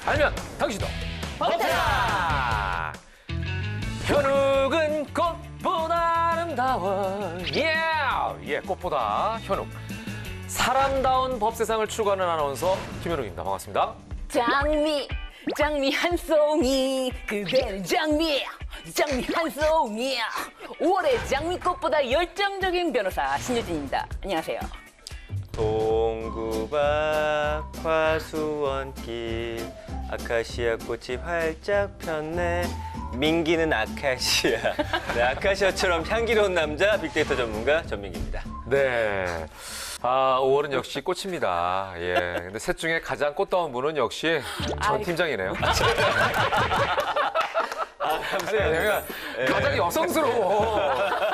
알면 당신도 법테라. 현욱은 꽃보다 아름다워. 예, 꽃보다 현욱. 사람다운 법 세상을 추구하는 아나운서 김현욱입니다. 반갑습니다. 장미 한 송이, 그대는 장미 한 송이. 5월의 장미꽃보다 열정적인 변호사 신유진입니다. 안녕하세요. 동구밭 화수원길 아카시아 꽃이 활짝 폈네. 민기는 아카시아. 네, 아카시아처럼 향기로운 남자 빅데이터 전문가 전민기입니다. 네. 5월은 역시 꽃입니다. 예. 근데 셋 중에 가장 꽃다운 분은 역시 전 팀장이네요. 감사합니다. 가장 여성스러워.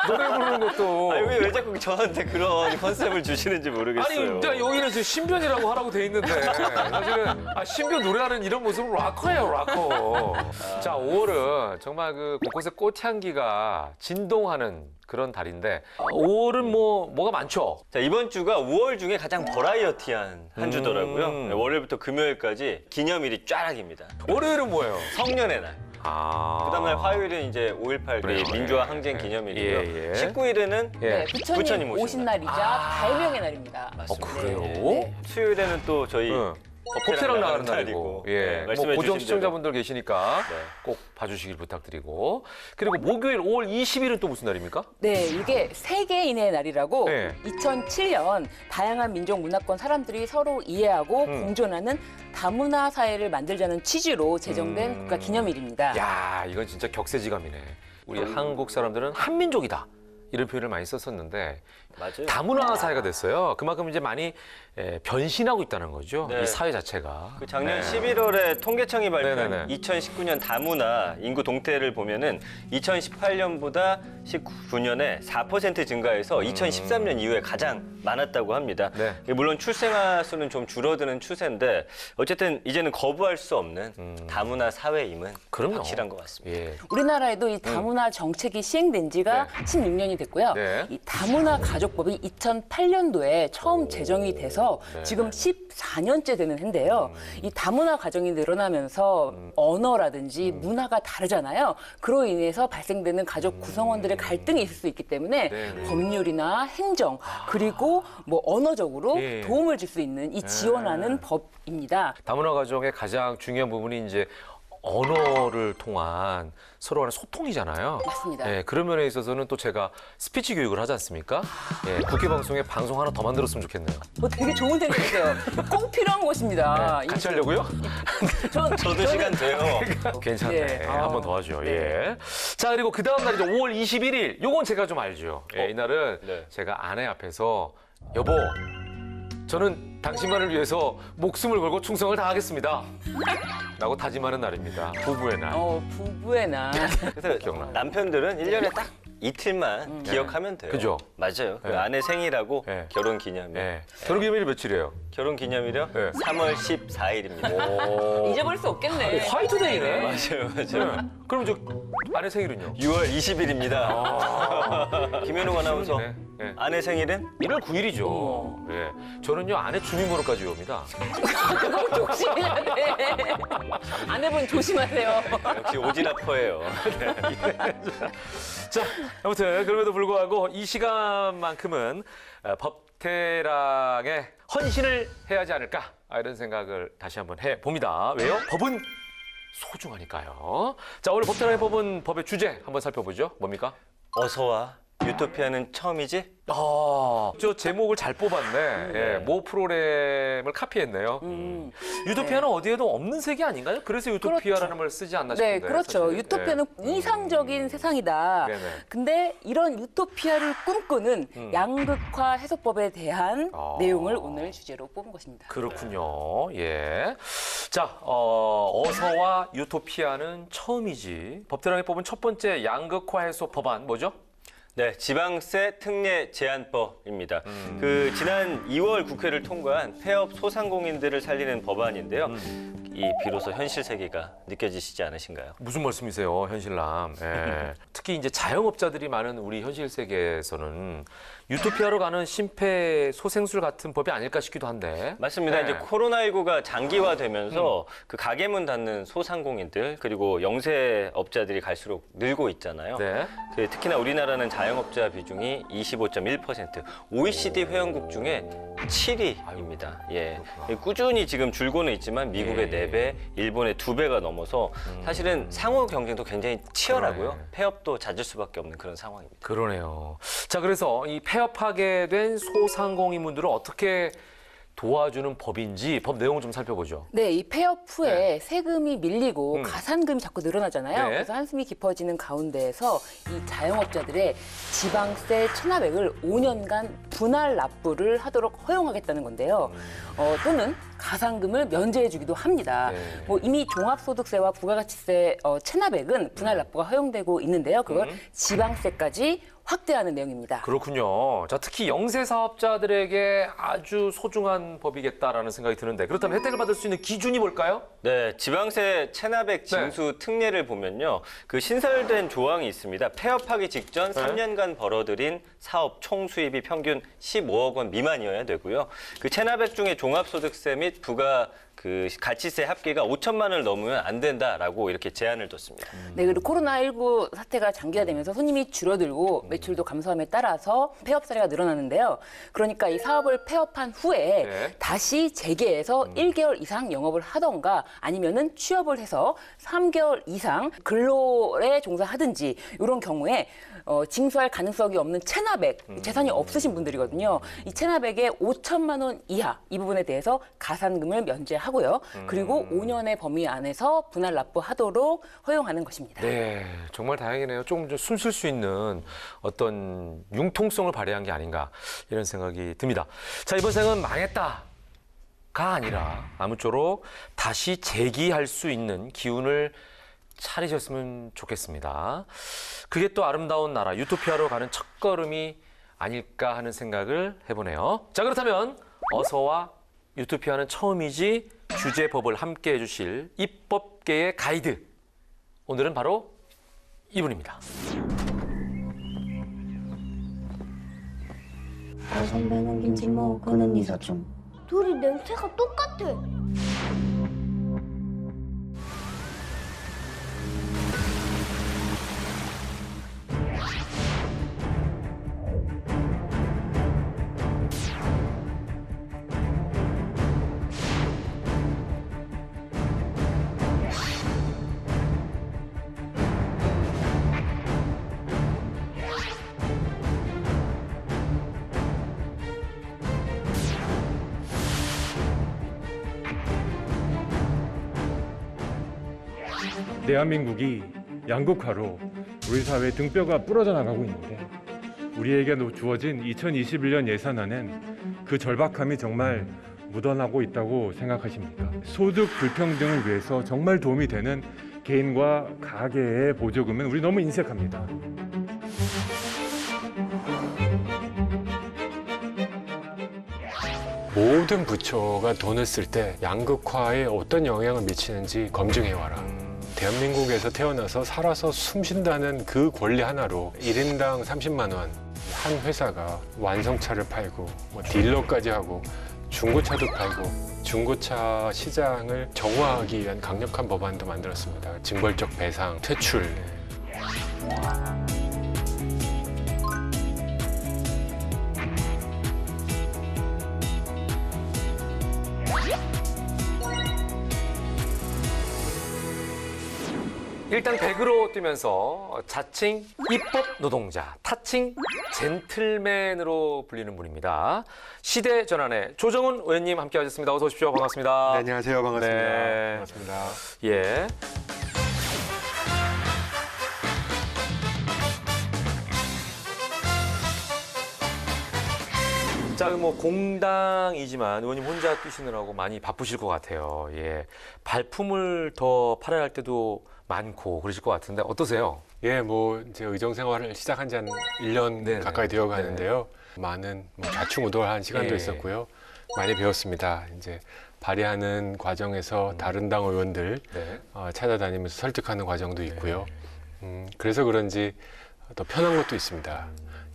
노래 부르는 것도. 여기 왜 자꾸 저한테 그런 컨셉을 주시는지 모르겠어요. 아니, 근데 여기는 지금 신변이라고 하라고 돼 있는데 사실은 신변 노래하는 이런 모습은 락커예요, 락커. 자, 5월은 정말 그 곳곳에 꽃향기가 진동하는 그런 달인데 5월은 뭐가 많죠? 자, 이번 주가 5월 중에 가장 버라이어티한 한 주더라고요. 네, 월요일부터 금요일까지 기념일이 쫙입니다. 월요일은 뭐예요? 성년의 날. 그다음 날 화요일은 이제 5.18 우리 민주화 항쟁 기념일이고요. 예. 19일에는 네, 부처님 부처님 오신 오신 날이자 발명의 날이니다. 맞습니다. 그래요? 네. 수요일에는 또 저희 법테랑 나가는 날이고, 네, 말씀해 고정 주신 시청자분들 계시니까 네. 꼭 봐주시길 부탁드리고. 그리고 목요일 5월 20일은 또 무슨 날입니까? 네, 이게 세계인의 날이라고 네. 2007년 다양한 민족 문화권 사람들이 서로 이해하고 공존하는 다문화 사회를 만들자는 취지로 제정된 국가 기념일입니다. 야, 이건 진짜 격세지감이네. 우리 한국 사람들은 한민족이다. 이런 표현을 많이 썼었는데 맞아요. 다문화 사회가 됐어요. 그만큼 이제 많이 변신하고 있다는 거죠. 네. 이 사회 자체가. 그 작년 네. 11월에 통계청이 발표한 네네네. 2019년 다문화 인구 동태를 보면은 2018년보다 19년에 4% 증가해서 2013년 이후에 가장 많았다고 합니다. 네. 물론 출생아 수는 좀 줄어드는 추세인데 어쨌든 이제는 거부할 수 없는 다문화 사회임은 그럼요. 확실한 것 같습니다. 예. 우리나라에도 이 다문화 정책이 시행된 지가 16년이 됐고요. 네. 이 다문화 가족법이 2008년도에 처음 제정이 돼서 지금 14년째 되는 해인데요. 이 다문화 가정이 늘어나면서 언어라든지 문화가 다르잖아요. 그로 인해서 발생되는 가족 구성원들의 갈등이 있을 수 있기 때문에 네네. 법률이나 행정 그리고 뭐 언어적으로 예. 도움을 줄 수 있는 이 지원하는 법입니다. 다문화 가정의 가장 중요한 부분이 이제 언어를 통한 서로 간의 소통이잖아요. 맞습니다. 예, 그런 면에 있어서는 또 제가 스피치 교육을 하지 않습니까? 예, 국회 방송에 방송 하나 더 만들었으면 좋겠네요. 되게 좋은 생각이세요. 꼭 필요한 것입니다. 같이 하려고요? 저도 시간 돼요. 괜찮네. 네. 한번 더 하죠. 네. 예. 자, 그리고 그 다음 날이죠. 5월 21일. 요건 제가 좀 알죠. 예, 이날은 네. 제가 아내 앞에서 여보, 저는 당신만을 위해서 목숨을 걸고 충성을 다하겠습니다. 라고 다짐하는 날입니다. 부부의 날. 부부의 날. 그래서 기억나요. 남편들은 1년에 딱 이틀만 기억하면 돼요. 그죠? 맞아요. 그 네. 아내 생일하고 네. 결혼 기념일. 예. 결혼기념일이 며칠이에요? 결혼 기념일이요? 네. 3월 14일입니다. 잊어버릴 수 없겠네. 화이트데이네. 맞아요. 네. 그럼 저 아내 생일은요? 6월 20일입니다. 김현욱 아나운서. 네. 예. 아내 생일은? 1월 9일이죠. 예. 저는요, 아내 주민번호까지 외웁니다. 그거 조심해야 돼. 아내분 조심하세요. 역시 오지라퍼예요. 자, 아무튼 그럼에도 불구하고 이 시간만큼은 법태랑의 헌신을 해야 하지 않을까 이런 생각을 다시 한번 해봅니다. 왜요? 법은 소중하니까요. 자, 오늘 법태랑의 법은 법의 주제 한번 살펴보죠. 뭡니까? 어서와. 유토피아는 처음이지? 저 제목을 잘 뽑았네. 예, 모 프로그램을 카피했네요. 유토피아는 어디에도 없는 세계 아닌가요? 그래서 유토피아라는 말 쓰지 않나 싶은데. 네, 그렇죠. 사실. 유토피아는 이상적인 세상이다. 네네. 근데 이런 유토피아를 꿈꾸는 양극화 해석법에 대한 내용을 오늘 주제로 뽑은 것입니다. 그렇군요. 예. 자, 어서와 유토피아는 처음이지. 법대랑이 뽑은 첫 번째 양극화 해소 법안 뭐죠? 네, 지방세 특례 제한법입니다. 그 지난 2월 국회를 통과한 폐업 소상공인들을 살리는 법안인데요. 비로소 현실 세계가 느껴지시지 않으신가요? 무슨 말씀이세요, 현실남? 예. 특히 이제 자영업자들이 많은 우리 현실 세계에서는 유토피아로 가는 심폐소생술 같은 법이 아닐까 싶기도 한데. 맞습니다. 네. 이제 코로나19가 장기화되면서 그 가게문 닫는 소상공인들 그리고 영세업자들이 갈수록 늘고 있잖아요. 네. 특히나 우리나라는 자영업자 비중이 25.1%, OECD 회원국 중에 7위입니다. 예. 꾸준히 지금 줄고는 있지만 미국의 예. 4배, 일본의 2배가 넘어서 사실은 상호 경쟁도 굉장히 치열하고요. 그러네. 폐업도 잦을 수밖에 없는 그런 상황입니다. 그러네요. 자, 그래서 이 폐업하게 된 소상공인분들을 어떻게 도와주는 법인지 법 내용을 좀 살펴보죠. 네, 이 폐업 후에 세금이 밀리고 가산금이 자꾸 늘어나잖아요. 네. 그래서 한숨이 깊어지는 가운데에서 이 자영업자들의 지방세 체납액을 5년간 분할 납부를 하도록 허용하겠다는 건데요. 또는 가산금을 면제해주기도 합니다. 네. 뭐 이미 종합소득세와 부가가치세 체납액은 분할 납부가 허용되고 있는데요. 그걸 지방세까지 확대하는 내용입니다. 그렇군요. 자, 특히 영세 사업자들에게 아주 소중한 법이겠다라는 생각이 드는데 그렇다면 혜택을 받을 수 있는 기준이 뭘까요? 네, 지방세 체납액 징수 특례를 보면요. 그 신설된 조항이 있습니다. 폐업하기 직전 3년간 벌어들인 사업 총 수입이 평균 15억 원 미만이어야 되고요. 그 체납액 중에 종합소득세 및 가치세 합계가 5천만 원을 넘으면 안 된다라고 이렇게 제한을 뒀습니다. 네, 그리고 코로나19 사태가 장기화되면서 손님이 줄어들고 매출도 감소함에 따라서 폐업 사례가 늘어나는데요. 그러니까 이 사업을 폐업한 후에 네. 다시 재개해서 1개월 이상 영업을 하던가 아니면은 취업을 해서 3개월 이상 근로에 종사하든지 이런 경우에 징수할 가능성이 없는 체납액, 재산이 없으신 분들이거든요. 이 체납액의 5천만 원 이하 이 부분에 대해서 가산금을 면제하고요. 그리고 5년의 범위 안에서 분할 납부하도록 허용하는 것입니다. 네, 정말 다행이네요. 조금 좀 숨 쉴 수 있는 어떤 융통성을 발휘한 게 아닌가 이런 생각이 듭니다. 자, 이번 생은 망했다가 아니라 아무쪼록 다시 재기할 수 있는 기운을 차리셨으면 좋겠습니다. 그게 또 아름다운 나라 유토피아로 가는 첫걸음이 아닐까 하는 생각을 해보네요. 자, 그렇다면 어서와 유토피아는 처음이지 주제법을 함께 해주실 입법계의 가이드. 오늘은 바로 이분입니다. 선배는 김치모, 그는 이사촌. 둘이 냄새가 똑같아. 대한민국이 양극화로 우리 사회의 등뼈가 부러져 나가고 있는데 우리에게 주어진 2021년 예산안엔 그 절박함이 정말 묻어나고 있다고 생각하십니까? 소득 불평등을 위해서 정말 도움이 되는 개인과 가계의 보조금은 우리 너무 인색합니다. 모든 부처가 돈을 쓸 때 양극화에 어떤 영향을 미치는지 검증해와라. 대한민국에서 태어나서 살아서 숨쉰다는 그 권리 하나로 1인당 30만 원, 한 회사가 완성차를 팔고 딜러까지 하고 중고차도 팔고 중고차 시장을 정화하기 위한 강력한 법안도 만들었습니다. 징벌적 배상, 퇴출. 일단 100으로 뛰면서 자칭 입법 노동자, 타칭 젠틀맨으로 불리는 분입니다. 시대 전환의 조정훈 의원님 함께하셨습니다. 어서 오십시오. 반갑습니다. 네, 안녕하세요. 반갑습니다. 네. 반갑습니다. 예. 자, 뭐 공당이지만 의원님 혼자 뛰시느라고 많이 바쁘실 것 같아요. 예. 발품을 더 팔아야 할 때도 많고 그러실 것 같은데 어떠세요? 예, 이제 의정 생활을 시작한 지 한 1년 네네. 가까이 되어 가는데요. 많은 뭐 좌충우돌한 시간도 예. 있었고요. 많이 배웠습니다. 이제 발의하는 과정에서 다른 당 의원들 네. 찾아다니면서 설득하는 과정도 있고요. 그래서 그런지 더 편한 것도 있습니다.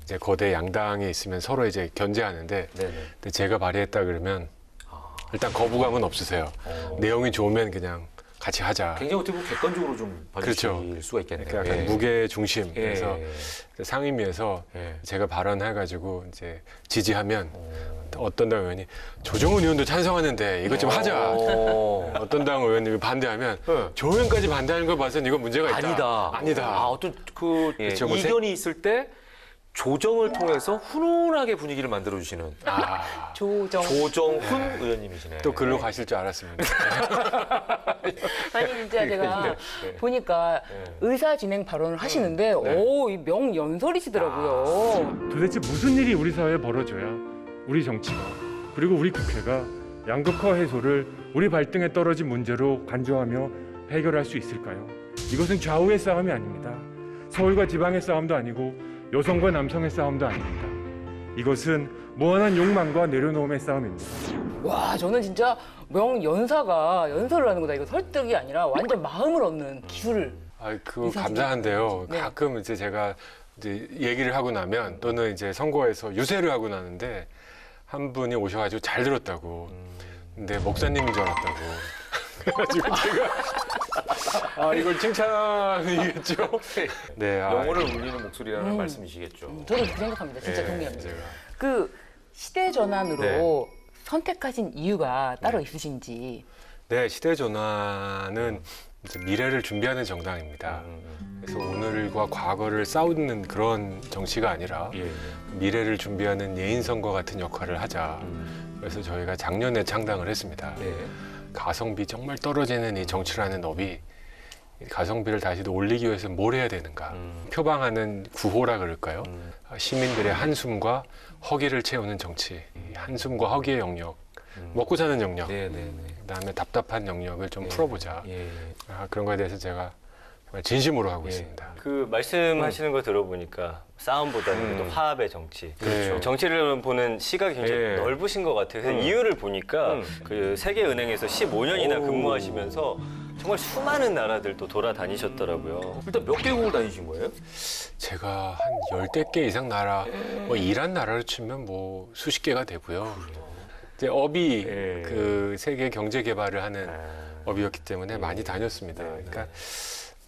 이제 거대 양당에 있으면 서로 이제 견제하는데 네네. 근데 제가 발의했다 그러면 일단 거부감은 없으세요. 내용이 좋으면 그냥 같이 하자. 굉장히 어떻게 보면 객관적으로 좀 봐주실 그렇죠. 수가 있겠네요. 그러니까 약간 무게 중심. 예. 그래서 상임위에서 예. 제가 발언해가지고 이제 지지하면 어떤 당 의원이 조정훈 의원도 찬성하는데 이것 좀 하자. 어떤 당 의원님이 반대하면 네. 조 의원까지 반대하는 걸 봐서는 이거 문제가 있다. 아니다. 아, 어떤 그 그렇죠. 뭐 이견이 있을 때 조정을 통해서 훈훈하게 분위기를 만들어 주시는 조정훈 의원님이시네. 또 글로 가실 줄 알았습니다. 아니 진짜 제가 네. 보니까 의사 진행 발언을 하시는데 오, 이 명연설이시더라고요. 도대체 무슨 일이 우리 사회에 벌어져야 우리 정치가 그리고 우리 국회가 양극화 해소를 우리 발등에 떨어진 문제로 간주하며 해결할 수 있을까요? 이것은 좌우의 싸움이 아닙니다. 서울과 지방의 싸움도 아니고 여성과 남성의 싸움도 아닙니다. 이것은 무한한 욕망과 내려놓음의 싸움입니다. 와, 저는 진짜 명연사가 연설을 하는 거다. 이거 설득이 아니라 완전 마음을 얻는 기술을. 그거 감사한데요. 네. 가끔 이제 제가 이제 얘기를 하고 나면 또는 이제 선거에서 유세를 하고 나는데 한 분이 오셔가지고 잘 들었다고. 근데 목사님인 줄 알았다고. 그래가지고 제가 이걸 칭찬이겠죠. 네, 영혼을 울리는 목소리라는 말씀이시겠죠. 저도 그렇게 생각합니다. 진짜 예, 동의합니다. 제가 그 시대 전환으로 네. 선택하신 이유가 따로 있으신지. 네, 시대 전환은 이제 미래를 준비하는 정당입니다. 그래서 오늘과 과거를 싸우는 그런 정치가 아니라 예. 미래를 준비하는 예인 선거 같은 역할을 하자. 그래서 저희가 작년에 창당을 했습니다. 네. 가성비 정말 떨어지는 이 정치라는 업이 가성비를 다시 올리기 위해서 뭘 해야 되는가. 표방하는 구호라 그럴까요? 시민들의 한숨과 허기를 채우는 정치. 이 한숨과 허기의 영역, 먹고 사는 영역, 네, 네, 네. 그다음에 답답한 영역을 좀 풀어보자. 예. 그런 거에 대해서 제가 정말 진심으로 하고 예. 있습니다. 그 말씀하시는 거 들어보니까 싸움보다는 그래도 화합의 정치. 그렇죠. 정치를 보는 시각이 굉장히 예. 넓으신 것 같아요. 그래서 이유를 보니까 그 세계은행에서 15년이나 근무하시면서 정말 수많은 나라들도 돌아다니셨더라고요. 일단 몇 개국을 다니신 거예요? 제가 한 10대 개 이상 나라, 뭐 일한 나라를 치면 뭐 수십 개가 되고요. 이제 업이 예. 그 세계 경제 개발을 하는 업이었기 때문에 많이 다녔습니다. 그러니까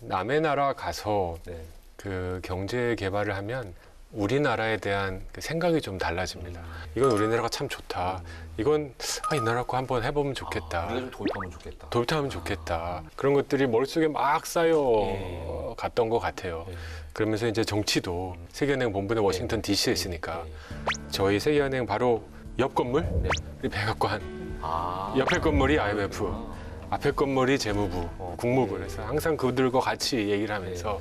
남의 나라 가서 네. 그 경제 개발을 하면 우리나라에 대한 그 생각이 좀 달라집니다. 이건 우리나라가 참 좋다. 이건 이 나라 거 한번 해보면 좋겠다. 우리가 좀 도입하면 좋겠다. 도입하면 좋겠다. 그런 것들이 머릿속에 막 쌓여 갔던 것 같아요. 그러면서 이제 정치도 세계은행 본부는 워싱턴 DC에 있으니까 저희 세계은행 바로 옆 건물, 우리 백악관, 옆에 건물이 IMF, 앞에 건물이 재무부, 국무부. 그래서 항상 그들과 같이 얘기를 하면서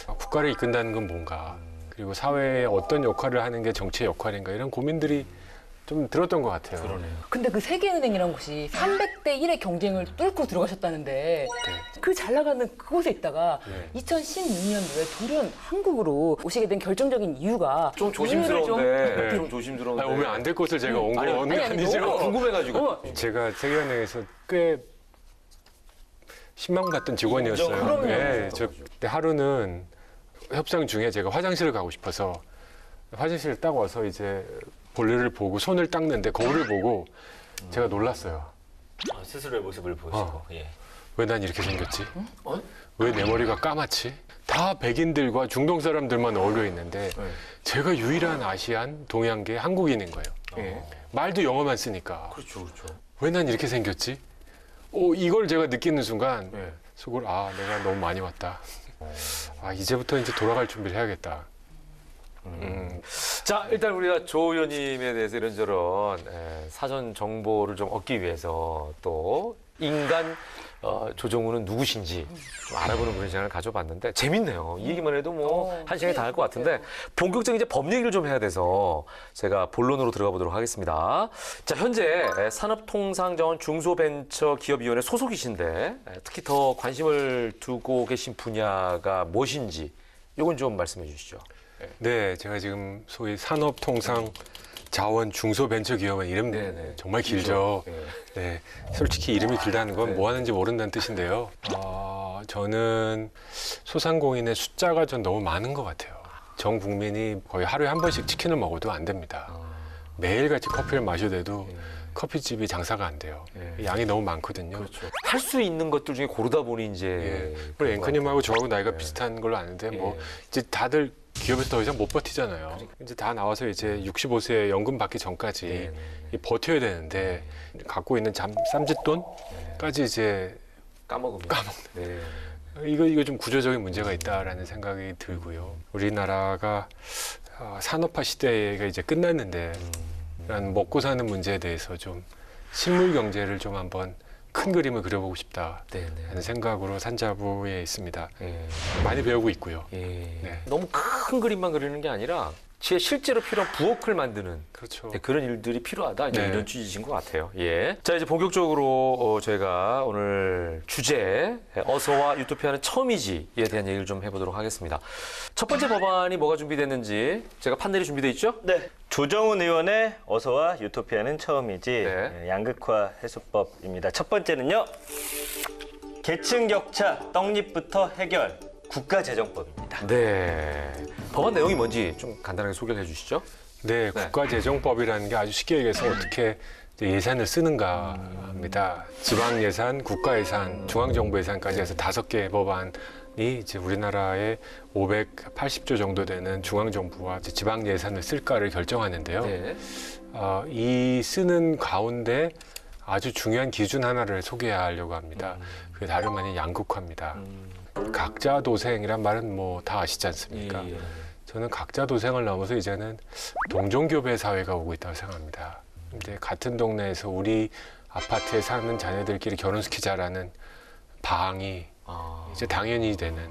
국가를 이끈다는 건 뭔가, 그리고 사회에 어떤 역할을 하는 게 정치의 역할인가, 이런 고민들이 좀 들었던 것 같아요. 그러네요. 근데 그 세계은행이라는 곳이 300대 1의 경쟁을 뚫고 들어가셨다는데 그 잘 나가는 그곳에 있다가 2016년도에 돌연 한국으로 오시게 된 결정적인 이유가 좀 이유를 조심스러운데. 좀- 좀 조심스러운데. 오면 안 될 곳을 제가 온 거 아니, 아니죠? 너무 궁금해가지고. 제가 세계은행에서 꽤 신망받던 직원이었어요. 그럼요. 네, 저 그때 하루는 협상 중에 제가 화장실을 가고 싶어서 화장실을 딱 와서 이제 볼일을 보고 손을 닦는데 거울을 보고 제가 놀랐어요. 스스로의 모습을 보시고. 어. 예. 왜 난 이렇게 생겼지? 왜 내 머리가 까맣지? 다 백인들과 중동 사람들만 어울려 있는데 제가 유일한 아시안, 동양계 한국인인 거예요. 말도 영어만 쓰니까. 그렇죠, 그렇죠. 왜 난 이렇게 생겼지? 이걸 제가 느끼는 순간 속으로 내가 너무 많이 왔다. 이제부터 이제 돌아갈 준비를 해야겠다. 자, 일단 우리가 조 의원님에 대해서 이런저런 사전 정보를 좀 얻기 위해서 또 인간 조정훈은 누구신지 좀 알아보는 그런 시간을 가져봤는데 재밌네요. 이 얘기만 해도 뭐 한 시간이 다 할 것 같은데 본격적인 이제 법 얘기를 좀 해야 돼서 제가 본론으로 들어가 보도록 하겠습니다. 자, 현재 산업통상자원 중소벤처기업위원회 소속이신데 특히 더 관심을 두고 계신 분야가 무엇인지 이건 좀 말씀해 주시죠. 네, 제가 지금 소위 산업통상자원중소벤처기업은 이름 네네. 정말 길죠. 예. 네, 솔직히 이름이 길다는 건 네. 뭐 하는지 모른다는 뜻인데요. 저는 소상공인의 숫자가 전 너무 많은 것 같아요. 전 국민이 거의 하루에 한 번씩 치킨을 먹어도 안 됩니다. 매일같이 커피를 마셔도 커피집이 장사가 안 돼요. 예. 양이 너무 많거든요. 그렇죠. 할 수 있는 것들 중에 고르다 보니 이제 예. 우리 앵커님하고 저하고 나이가 예. 비슷한 걸로 아는데 뭐 예. 이제 다들 기업에서 더 이상 못 버티잖아요. 이제 다 나와서 이제 65세 연금 받기 전까지 네, 이 버텨야 되는데 갖고 있는 쌈짓돈까지 이제 까먹으면. 네. 이거 좀 구조적인 문제가 있다라는 생각이 들고요. 우리나라가 산업화 시대가 이제 끝났는데 이런 먹고 사는 문제에 대해서 좀 실물 경제를 좀 한번 큰 그림을 그려보고 싶다 네, 네. 하는 생각으로 산자부에 있습니다. 예. 많이 배우고 있고요. 예. 네. 너무 큰 그림만 그리는 게 아니라 제 실제로 필요한 부엌을 만드는 그렇죠. 네, 그런 일들이 필요하다 이제 네. 이런 취지신 것 같아요. 예. 자 이제 본격적으로 저희가 오늘 주제 어서와 유토피아는 처음이지에 대한 얘기를 좀 해보도록 하겠습니다. 첫 번째 법안이 뭐가 준비됐는지 제가 판넬이 준비돼 있죠? 네. 조정훈 의원의 어서와 유토피아는 처음이지 네. 양극화 해소법입니다. 첫 번째는요. 계층 격차 떡잎부터 해결 국가재정법입니다. 네. 법안 내용이 뭔지 좀 간단하게 소개를 해주시죠. 네, 국가재정법이라는 게 아주 쉽게 얘기해서 어떻게 이제 예산을 쓰는가 합니다. 지방 예산, 국가 예산, 중앙정부 예산까지 해서 5개의 법안이 이제 우리나라의 580조 정도 되는 중앙정부와 이제 지방 예산을 쓸까를 결정하는데요. 네. 이 쓰는 가운데 아주 중요한 기준 하나를 소개하려고 합니다. 그게 다름 아닌 양극화입니다. 각자 도생이란 말은 뭐 다 아시지 않습니까? 예. 저는 각자 도생을 넘어서 이제는 동종교배 사회가 오고 있다고 생각합니다. 이제 같은 동네에서 우리 아파트에 사는 자녀들끼리 결혼시키자라는 방이 이제 당연히 되는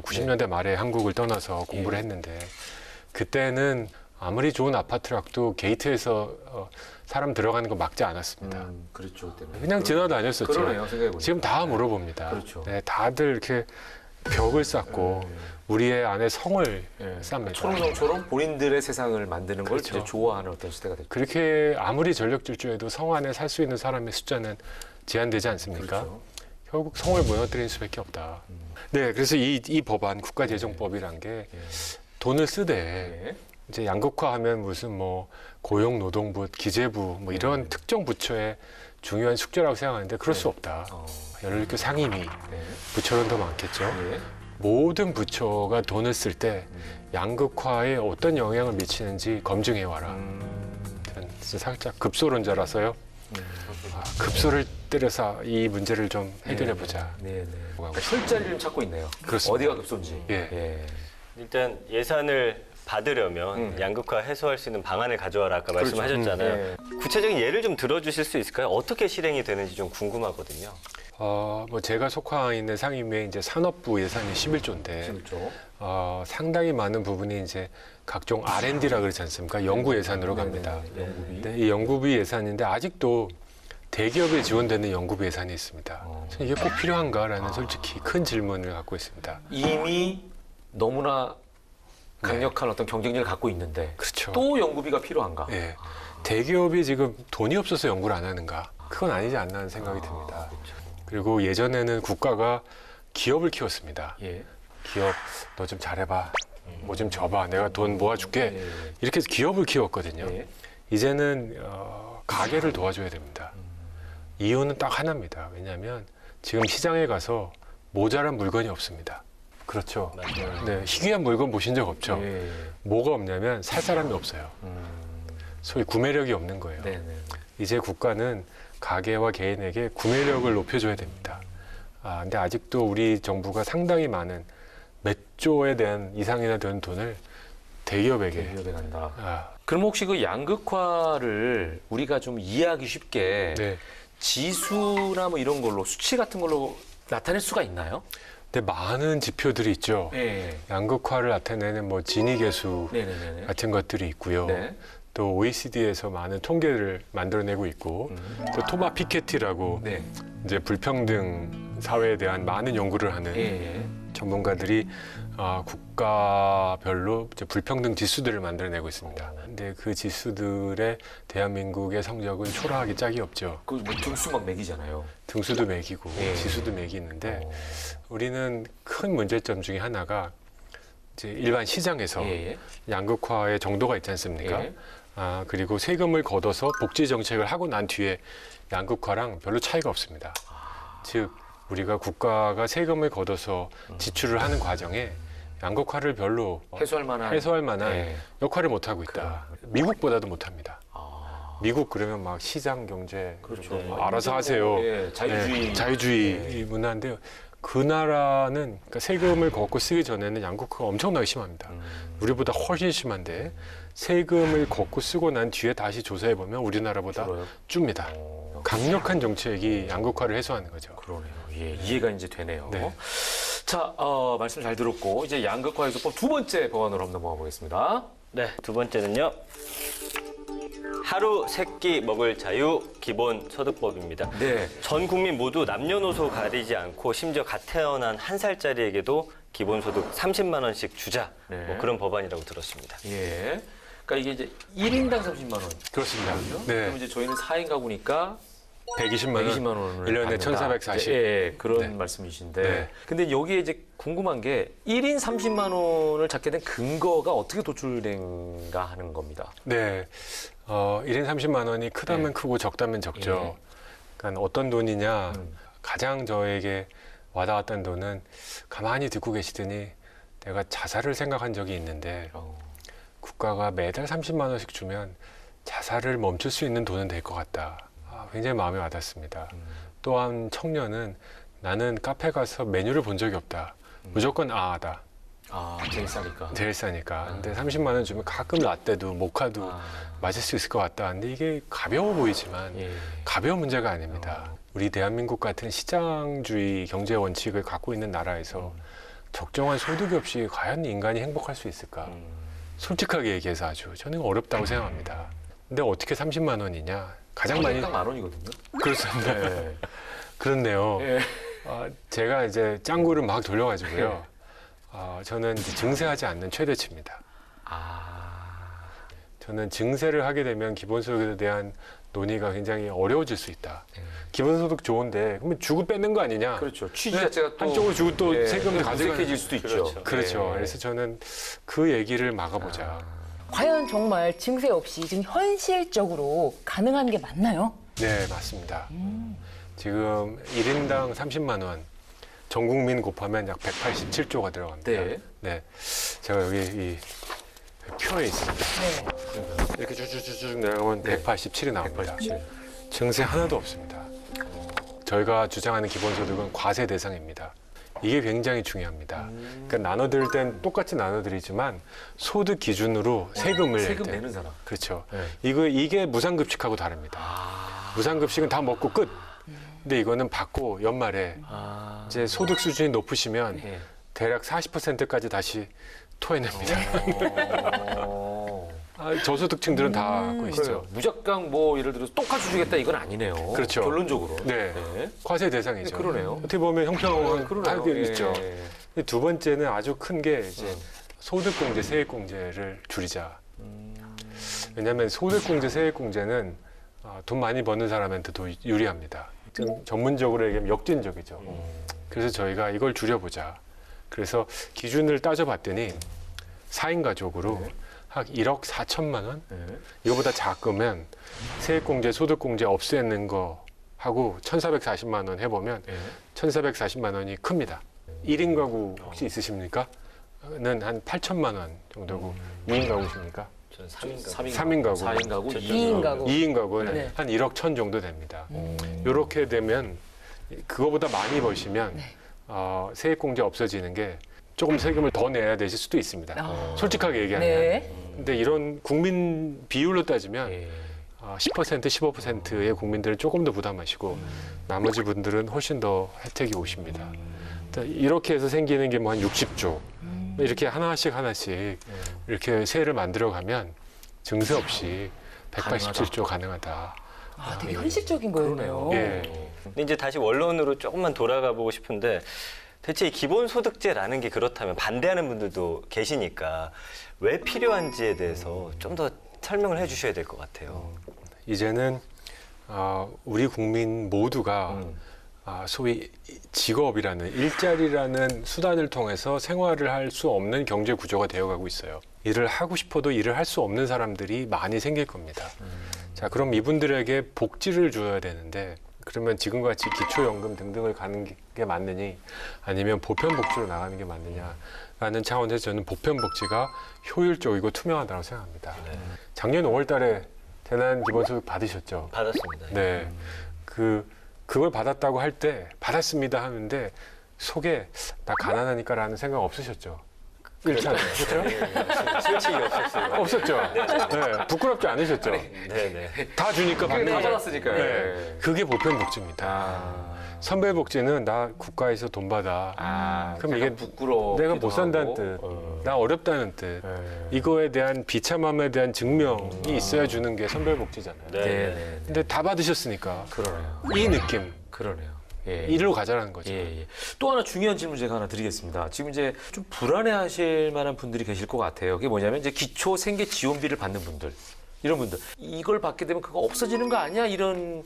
90년대 말에 한국을 떠나서 공부를 했는데 그때는 아무리 좋은 아파트라도 게이트에서 사람 들어가는 거 막지 않았습니다. 그렇죠. 그때는. 그냥 지나다녔었죠. 그러네요. 생각해보니까. 지금 다 물어봅니다. 그렇죠. 네, 다들 이렇게 벽을 쌓고 우리의 안에 성을 쌓습니다. 초롱성처럼 본인들의 세상을 만드는 걸 그렇죠. 이제 좋아하는 어떤 시대가 됐죠. 그렇게 아무리 전력 질주해도 성 안에 살 수 있는 사람의 숫자는 제한되지 않습니까? 그렇죠. 결국 성을 무너뜨릴 수밖에 없다. 네, 그래서 이 법안 국가재정법이란 게 돈을 쓰되 네. 이제 양극화하면 무슨 뭐 고용노동부, 기재부 뭐 이런 특정 부처의 중요한 숙제라고 생각하는데 그럴 수 없다. 예를 들어 상임위 부처는 더 많겠죠. 네. 모든 부처가 돈을 쓸 때 양극화에 어떤 영향을 미치는지 검증해 와라. 저는 살짝 급소론자라서요. 급소를 때려서 이 문제를 좀 해결해 보자. 네, 네. 그러니까 술자리를 찾고 있네요. 그렇습니다. 어디가 급소인지. 예. 일단 예산을 받으려면 양극화 해소할 수 있는 방안을 가져와라 아까 그렇죠. 말씀하셨잖아요. 구체적인 예를 좀 들어주실 수 있을까요? 어떻게 실행이 되는지 좀 궁금하거든요. 뭐 제가 속한 있는 상임위에 이제 산업부 예산이 11조인데 그렇죠. 상당히 많은 부분이 이제 각종 R&D라 그러지 않습니까? 연구 예산으로 갑니다. 연구비. 네, 이 연구비 예산인데 아직도 대기업에 지원되는 연구비 예산이 있습니다. 저는 이게 꼭 필요한가라는 솔직히 큰 질문을 갖고 있습니다. 이미 너무나 강력한 어떤 경쟁력을 갖고 있는데 그렇죠. 또 연구비가 필요한가? 예. 대기업이 지금 돈이 없어서 연구를 안 하는가? 그건 아니지 않나 하는 생각이 듭니다. 그리고 예전에는 국가가 기업을 키웠습니다. 예. 기업 너 좀 잘해봐. 뭐 좀 줘봐. 내가 돈 모아줄게. 이렇게 해서 기업을 키웠거든요. 예. 이제는 가게를 도와줘야 됩니다. 이유는 딱 하나입니다. 왜냐하면 지금 시장에 가서 모자란 물건이 없습니다. 그렇죠. 맞아요. 네, 희귀한 물건 보신 적 없죠. 예. 뭐가 없냐면 살 사람이 없어요. 소위 구매력이 없는 거예요. 네, 네. 이제 국가는 가게와 개인에게 구매력을 높여줘야 됩니다. 근데 아직도 우리 정부가 상당히 많은 몇 조에 대한 이상이나 되는 돈을 대기업에게 기업에 간다. 그럼 혹시 그 양극화를 우리가 좀 이해하기 쉽게 네. 지수나 뭐 이런 걸로 수치 같은 걸로 나타낼 수가 있나요? 근데 많은 지표들이 있죠. 네. 양극화를 나타내는 뭐 지니계수 네네네. 같은 것들이 있고요. 네. 또 OECD에서 많은 통계를 만들어내고 있고 또 토마 피케티라고 네. 이제 불평등 사회에 대한 많은 연구를 하는 예. 전문가들이 국가별로 이제 불평등 지수들을 만들어내고 있습니다. 근데 그 지수들의 대한민국의 성적은 초라하기 짝이 없죠. 그 뭐 등수 막 매기잖아요. 등수도 매기고 예. 지수도 매기는데 우리는 큰 문제점 중에 하나가 이제 일반 시장에서 예. 양극화의 정도가 있지 않습니까? 예. 그리고 세금을 걷어서 복지 정책을 하고 난 뒤에 양극화랑 별로 차이가 없습니다. 즉 우리가 국가가 세금을 걷어서 지출을 하는 과정에 양극화를 별로 해소할 만한 예. 역할을 못 하고 있다. 미국보다도 못 합니다. 미국 그러면 막 시장 경제 그렇죠. 알아서 하세요. 예, 자유주의. 네, 자유주의 문화인데요. 그 나라는 그러니까 세금을 걷고 쓰기 전에는 양극화가 엄청나게 심합니다. 우리보다 훨씬 심한데 세금을 걷고 쓰고 난 뒤에 다시 조사해 보면 우리나라보다 줄어요? 줍니다. 강력한 정책이 양극화를 해소하는 거죠. 그러네요. 예, 이해가 이제 되네요. 네. 자, 말씀 잘 들었고 이제 양극화 해소법 두 번째 법안으로 한번 넘어가 보겠습니다. 네, 두 번째는요. 하루 세 끼 먹을 자유 기본소득법입니다. 네. 전 국민 모두 남녀노소 가리지 않고 심지어 갓 태어난 1살짜리에게도 기본소득 30만 원씩 주자. 네. 뭐 그런 법안이라고 들었습니다. 예. 그러니까 이게 이제 1인당 30만 원. 그렇습니다. 그럼 네. 이제 저희는 4인 가구니까 120만 원. 120만 원을 1년에 받는다. 1440. 예, 그런 네. 말씀이신데. 네. 근데 여기에 이제 궁금한 게 1인 30만 원을 잡게 된 근거가 어떻게 도출된가 하는 겁니다. 네. 1인 30만 원이 크다면 네. 크고 적다면 적죠. 예. 그러니까 어떤 돈이냐. 가장 저에게 와닿았던 돈은 가만히 듣고 계시더니 내가 자살을 생각한 적이 있는데 국가가 매달 30만 원씩 주면 자살을 멈출 수 있는 돈은 될 것 같다. 굉장히 마음에 와닿습니다. 또한 청년은 나는 카페 가서 메뉴를 본 적이 없다. 무조건 아다. 제일 싸니까. 제일 싸니까. 근데 30만 원 주면 가끔 라떼도 모카도 마실 수 있을 것 같다. 근데 이게 가벼워 보이지만 예. 가벼운 문제가 아닙니다. 우리 대한민국 같은 시장주의 경제 원칙을 갖고 있는 나라에서 적정한 소득이 없이 과연 인간이 행복할 수 있을까? 솔직하게 얘기해서 아주 저는 어렵다고 생각합니다. 근데 어떻게 30만 원이냐? 가장 많이 딱 만 원이거든요. 그렇습니다. 예. 그런데요. 예. 제가 이제 짱구를 막 돌려가지고요. 저는 이제 증세하지 않는 최대치입니다. 저는 증세를 하게 되면 기본소득에 대한 논의가 굉장히 어려워질 수 있다. 기본소득 좋은데 그러면 주고 뺏는 거 아니냐? 그렇죠. 취지 네, 자체가 또 한쪽으로 주고 또 예, 세금을 가져가는 가득해질 수도 있죠. 그렇죠. 그렇죠. 예. 그래서 저는 그 얘기를 막아보자. 과연 정말 증세 없이 지금 현실적으로 가능한 게 맞나요? 네, 맞습니다. 지금 1인당 30만 원, 전 국민 곱하면 약 187조가 들어갑니다. 네. 네. 제가 여기 이 표에 있습니다. 네. 이렇게 쭉쭉쭉 내려가면 187이 나옵니다. 187. 증세 하나도 없습니다. 저희가 주장하는 기본소득은 과세 대상입니다. 이게 굉장히 중요합니다. 그러니까 나눠드릴 땐 똑같이 나눠드리지만 소득 기준으로 세금을 낼 세금 때. 내는 사람. 그렇죠. 네. 이게 무상급식하고 다릅니다. 무상급식은 다 먹고 끝. 근데 이거는 받고 연말에 이제 소득 수준이 높으시면 예. 대략 40%까지 다시 토해냅니다. 어. 저소득층들은 다 갖고 있죠. 그래요. 무작정 뭐 예를 들어서 똑같이 주겠다 이건 아니네요. 그렇죠. 결론적으로. 네. 과세 대상이죠. 네, 그러네요. 어떻게 보면 형평은 그러네요. 다 예. 있죠. 근데 두 번째는 아주 큰 게 이제 소득공제, 세액공제를 줄이자. 왜냐하면 소득공제, 세액공제는 돈 많이 버는 사람한테 더 유리합니다. 좀 전문적으로 얘기하면 역진적이죠. 그래서 저희가 이걸 줄여보자. 그래서 기준을 따져봤더니 4인 가족으로 한 1억 4천만 원? 네. 이거보다 작으면 세액공제, 소득공제 없애는 거 하고 1,440만 원 해보면 네. 1,440만 원이 큽니다. 1인 가구 혹시 있으십니까? 는 한 8천만 원 정도고 2인 가구십니까? 저는 3인 가구. 3인 가구. 4인 가구, 2인 가구. 2인 가구는 네. 한 1억 천 정도 됩니다. 이렇게 되면 그거보다 많이 버시면 세액공제 없어지는 게 조금 세금을 더 내야 되실 수도 있습니다. 솔직하게 얘기하면. 네. 근데 이런 국민 비율로 따지면 예. 10%, 15%의 국민들은 조금 더 부담하시고 나머지 분들은 훨씬 더 혜택이 오십니다. 이렇게 해서 생기는 게 뭐 한 60조. 이렇게 하나씩 이렇게 세를 만들어가면 증세 없이 187조 가능하다. 되게 현실적인 거였네요. 그러네요. 예. 근데 이제 다시 원론으로 조금만 돌아가 보고 싶은데 대체 이 기본소득제라는 게 그렇다면 반대하는 분들도 계시니까 왜 필요한지에 대해서 좀 더 설명을 해주셔야 될 것 같아요. 이제는 우리 국민 모두가 소위 직업이라는 일자리라는 수단을 통해서 생활을 할 수 없는 경제 구조가 되어가고 있어요. 일을 하고 싶어도 일을 할 수 없는 사람들이 많이 생길 겁니다. 자, 그럼 이분들에게 복지를 줘야 되는데 그러면 지금같이 기초연금 등등을 가는 게 맞느니 아니면 보편복지로 나가는 게 맞느냐라는 차원에서 저는 보편복지가 효율적이고 투명하다고 생각합니다. 작년 5월 달에 재난 기본소득 받으셨죠? 받았습니다. 네. 그걸 받았다고 할 때 받았습니다 하는데 속에 나 가난하니까라는 생각 없으셨죠? 그렇죠? 솔직히 없었어요. 없었죠? 네. 부끄럽지 않으셨죠? 네네. 다 주니까 다 받는 거. 받았으니까. 네. 그게 보편복지입니다. 선별복지는 나 국가에서 돈 받아. 그럼 이게 부끄러워. 내가 못 산다는 뜻, 나 어렵다는 뜻, 이거에 대한 비참함에 대한 증명이 있어야 주는 게 선별복지잖아요. 네. 근데 다 받으셨으니까 그러네요. 이 느낌, 그러네요. 예. 이리로 가자라는 거죠. 예. 또 하나 중요한 질문 제가 하나 드리겠습니다. 지금 이제 좀 불안해하실 만한 분들이 계실 것 같아요. 그게 뭐냐면 이제 기초 생계 지원비를 받는 분들, 이런 분들, 이걸 받게 되면 그거 없어지는 거 아니야? 이런